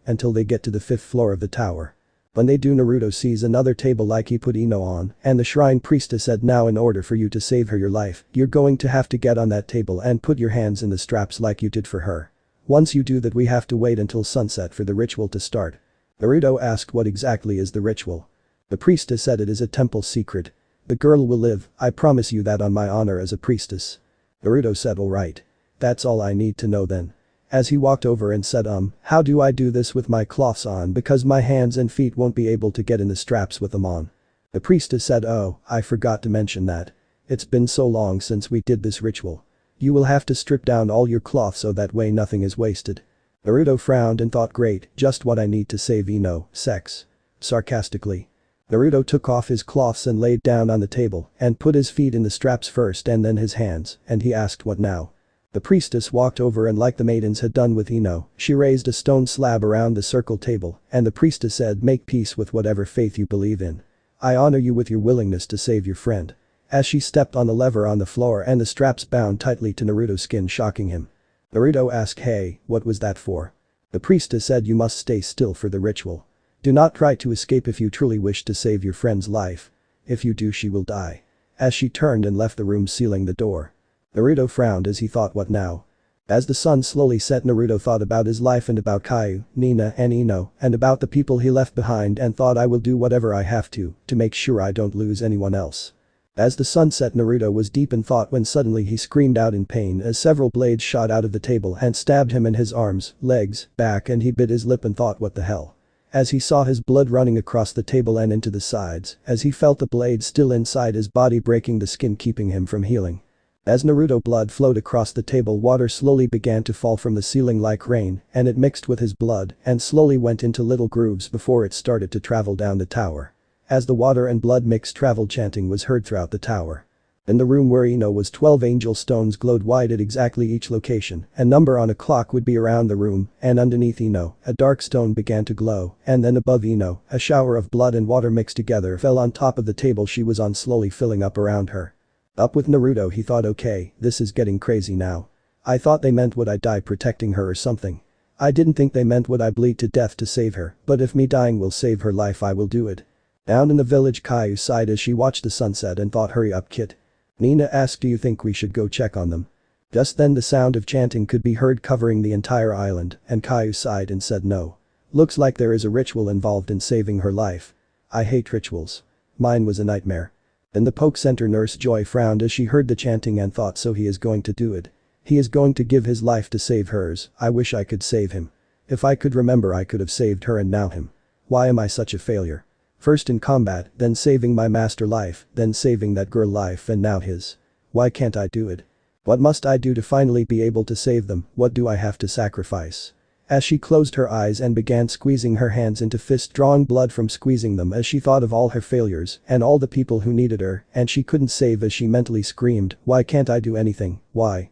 A: until they get to the 5th floor of the tower. When they do, Naruto sees another table like he put Ino on and the shrine priestess said, now in order for you to save her your life, you're going to have to get on that table and put your hands in the straps like you did for her. Once you do that, we have to wait until sunset for the ritual to start. Naruto asked, what exactly is the ritual? The priestess said, it is a temple secret. The girl will live, I promise you that on my honor as a priestess. Naruto said, alright. That's all I need to know then. As he walked over and said, how do I do this with my cloths on because my hands and feet won't be able to get in the straps with them on. The priestess said, oh, I forgot to mention that. It's been so long since we did this ritual. You will have to strip down all your cloth so that way nothing is wasted. Naruto frowned and thought, great, just what I need to save Ino, sex. Sarcastically. Naruto took off his cloths and laid down on the table and put his feet in the straps first and then his hands, and he asked, what now? The priestess walked over and like the maidens had done with Ino, she raised a stone slab around the circle table and the priestess said, make peace with whatever faith you believe in. I honor you with your willingness to save your friend. As she stepped on the lever on the floor and the straps bound tightly to Naruto's skin, shocking him. Naruto asked, hey, what was that for? The priestess said, you must stay still for the ritual. Do not try to escape if you truly wish to save your friend's life. If you do, she will die. As she turned and left the room, sealing the door. Naruto frowned as he thought, what now? As the sun slowly set, Naruto thought about his life and about Caillou, Nina and Ino and about the people he left behind and thought, I will do whatever I have to make sure I don't lose anyone else. As the sun set, Naruto was deep in thought when suddenly he screamed out in pain as several blades shot out of the table and stabbed him in his arms, legs, back, and he bit his lip and thought, what the hell? As he saw his blood running across the table and into the sides, as he felt the blade still inside his body breaking the skin keeping him from healing. As Naruto blood flowed across the table, water slowly began to fall from the ceiling like rain and it mixed with his blood and slowly went into little grooves before it started to travel down the tower. As the water and blood mix traveled, chanting was heard throughout the tower. In the room where Ino was, 12 angel stones glowed white at exactly each location, a number on a clock would be around the room, and underneath Ino, a dark stone began to glow, and then above Ino, a shower of blood and water mixed together fell on top of the table she was on, slowly filling up around her. Up with Naruto, he thought, okay, this is getting crazy now. I thought they meant would I die protecting her or something. I didn't think they meant would I bleed to death to save her, but if me dying will save her life, I will do it. Down in the village, Caillou sighed as she watched the sunset and thought, hurry up, kid. Nina asked, do you think we should go check on them? Just then the sound of chanting could be heard covering the entire island and Caillou sighed and said no. Looks like there is a ritual involved in saving her life. I hate rituals. Mine was a nightmare. In the Poke Center, Nurse Joy frowned as she heard the chanting and thought, so he is going to do it. He is going to give his life to save hers. I wish I could save him. If I could remember, I could have saved her and now him. Why am I such a failure? First in combat, then saving my master life, then saving that girl life, and now his. Why can't I do it? What must I do to finally be able to save them? What do I have to sacrifice? As she closed her eyes and began squeezing her hands into fists, drawing blood from squeezing them, as she thought of all her failures and all the people who needed her and she couldn't save, as she mentally screamed, why can't I do anything? Why?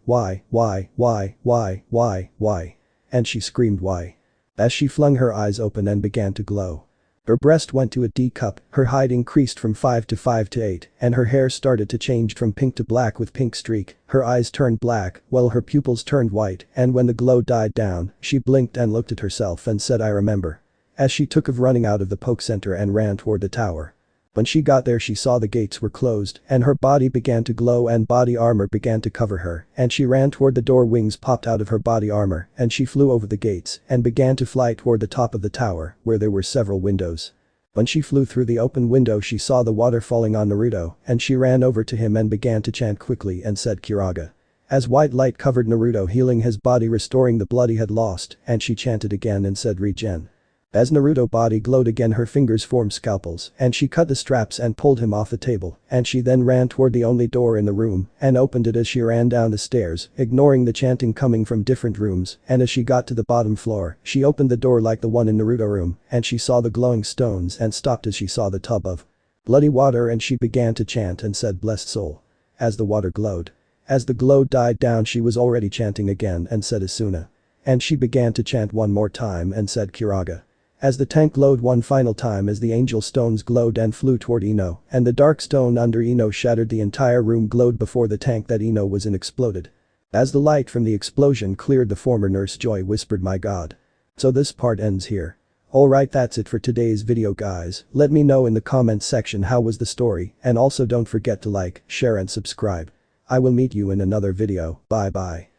A: And she screamed why. As she flung her eyes open and began to glow. Her breast went to a D cup, her height increased from 5 to 5 to 8, and her hair started to change from pink to black with pink streak, her eyes turned black, while her pupils turned white, and when the glow died down, she blinked and looked at herself and said, I remember. As she took of running out of the Poke Center and ran toward the tower. When she got there, she saw the gates were closed and her body began to glow and body armor began to cover her, and she ran toward the door. Wings popped out of her body armor and she flew over the gates and began to fly toward the top of the tower where there were several windows. When she flew through the open window, she saw the water falling on Naruto and she ran over to him and began to chant quickly and said Kiraga. As white light covered Naruto, healing his body, restoring the blood he had lost, and she chanted again and said regen. As Naruto's body glowed again, her fingers formed scalpels and she cut the straps and pulled him off the table, and she then ran toward the only door in the room and opened it as she ran down the stairs, ignoring the chanting coming from different rooms, and as she got to the bottom floor, she opened the door like the one in Naruto's room and she saw the glowing stones and stopped as she saw the tub of bloody water and she began to chant and said blessed soul. As the water glowed. As the glow died down, she was already chanting again and said Asuna. And she began to chant one more time and said Kiraga. As the tank glowed one final time, as the angel stones glowed and flew toward Ino, and the dark stone under Ino shattered, the entire room glowed before the tank that Ino was in exploded. As the light from the explosion cleared, the former Nurse Joy whispered, my god. So this part ends here. Alright, that's it for today's video guys. Let me know in the comments section how was the story, and also don't forget to like, share and subscribe. I will meet you in another video. Bye bye.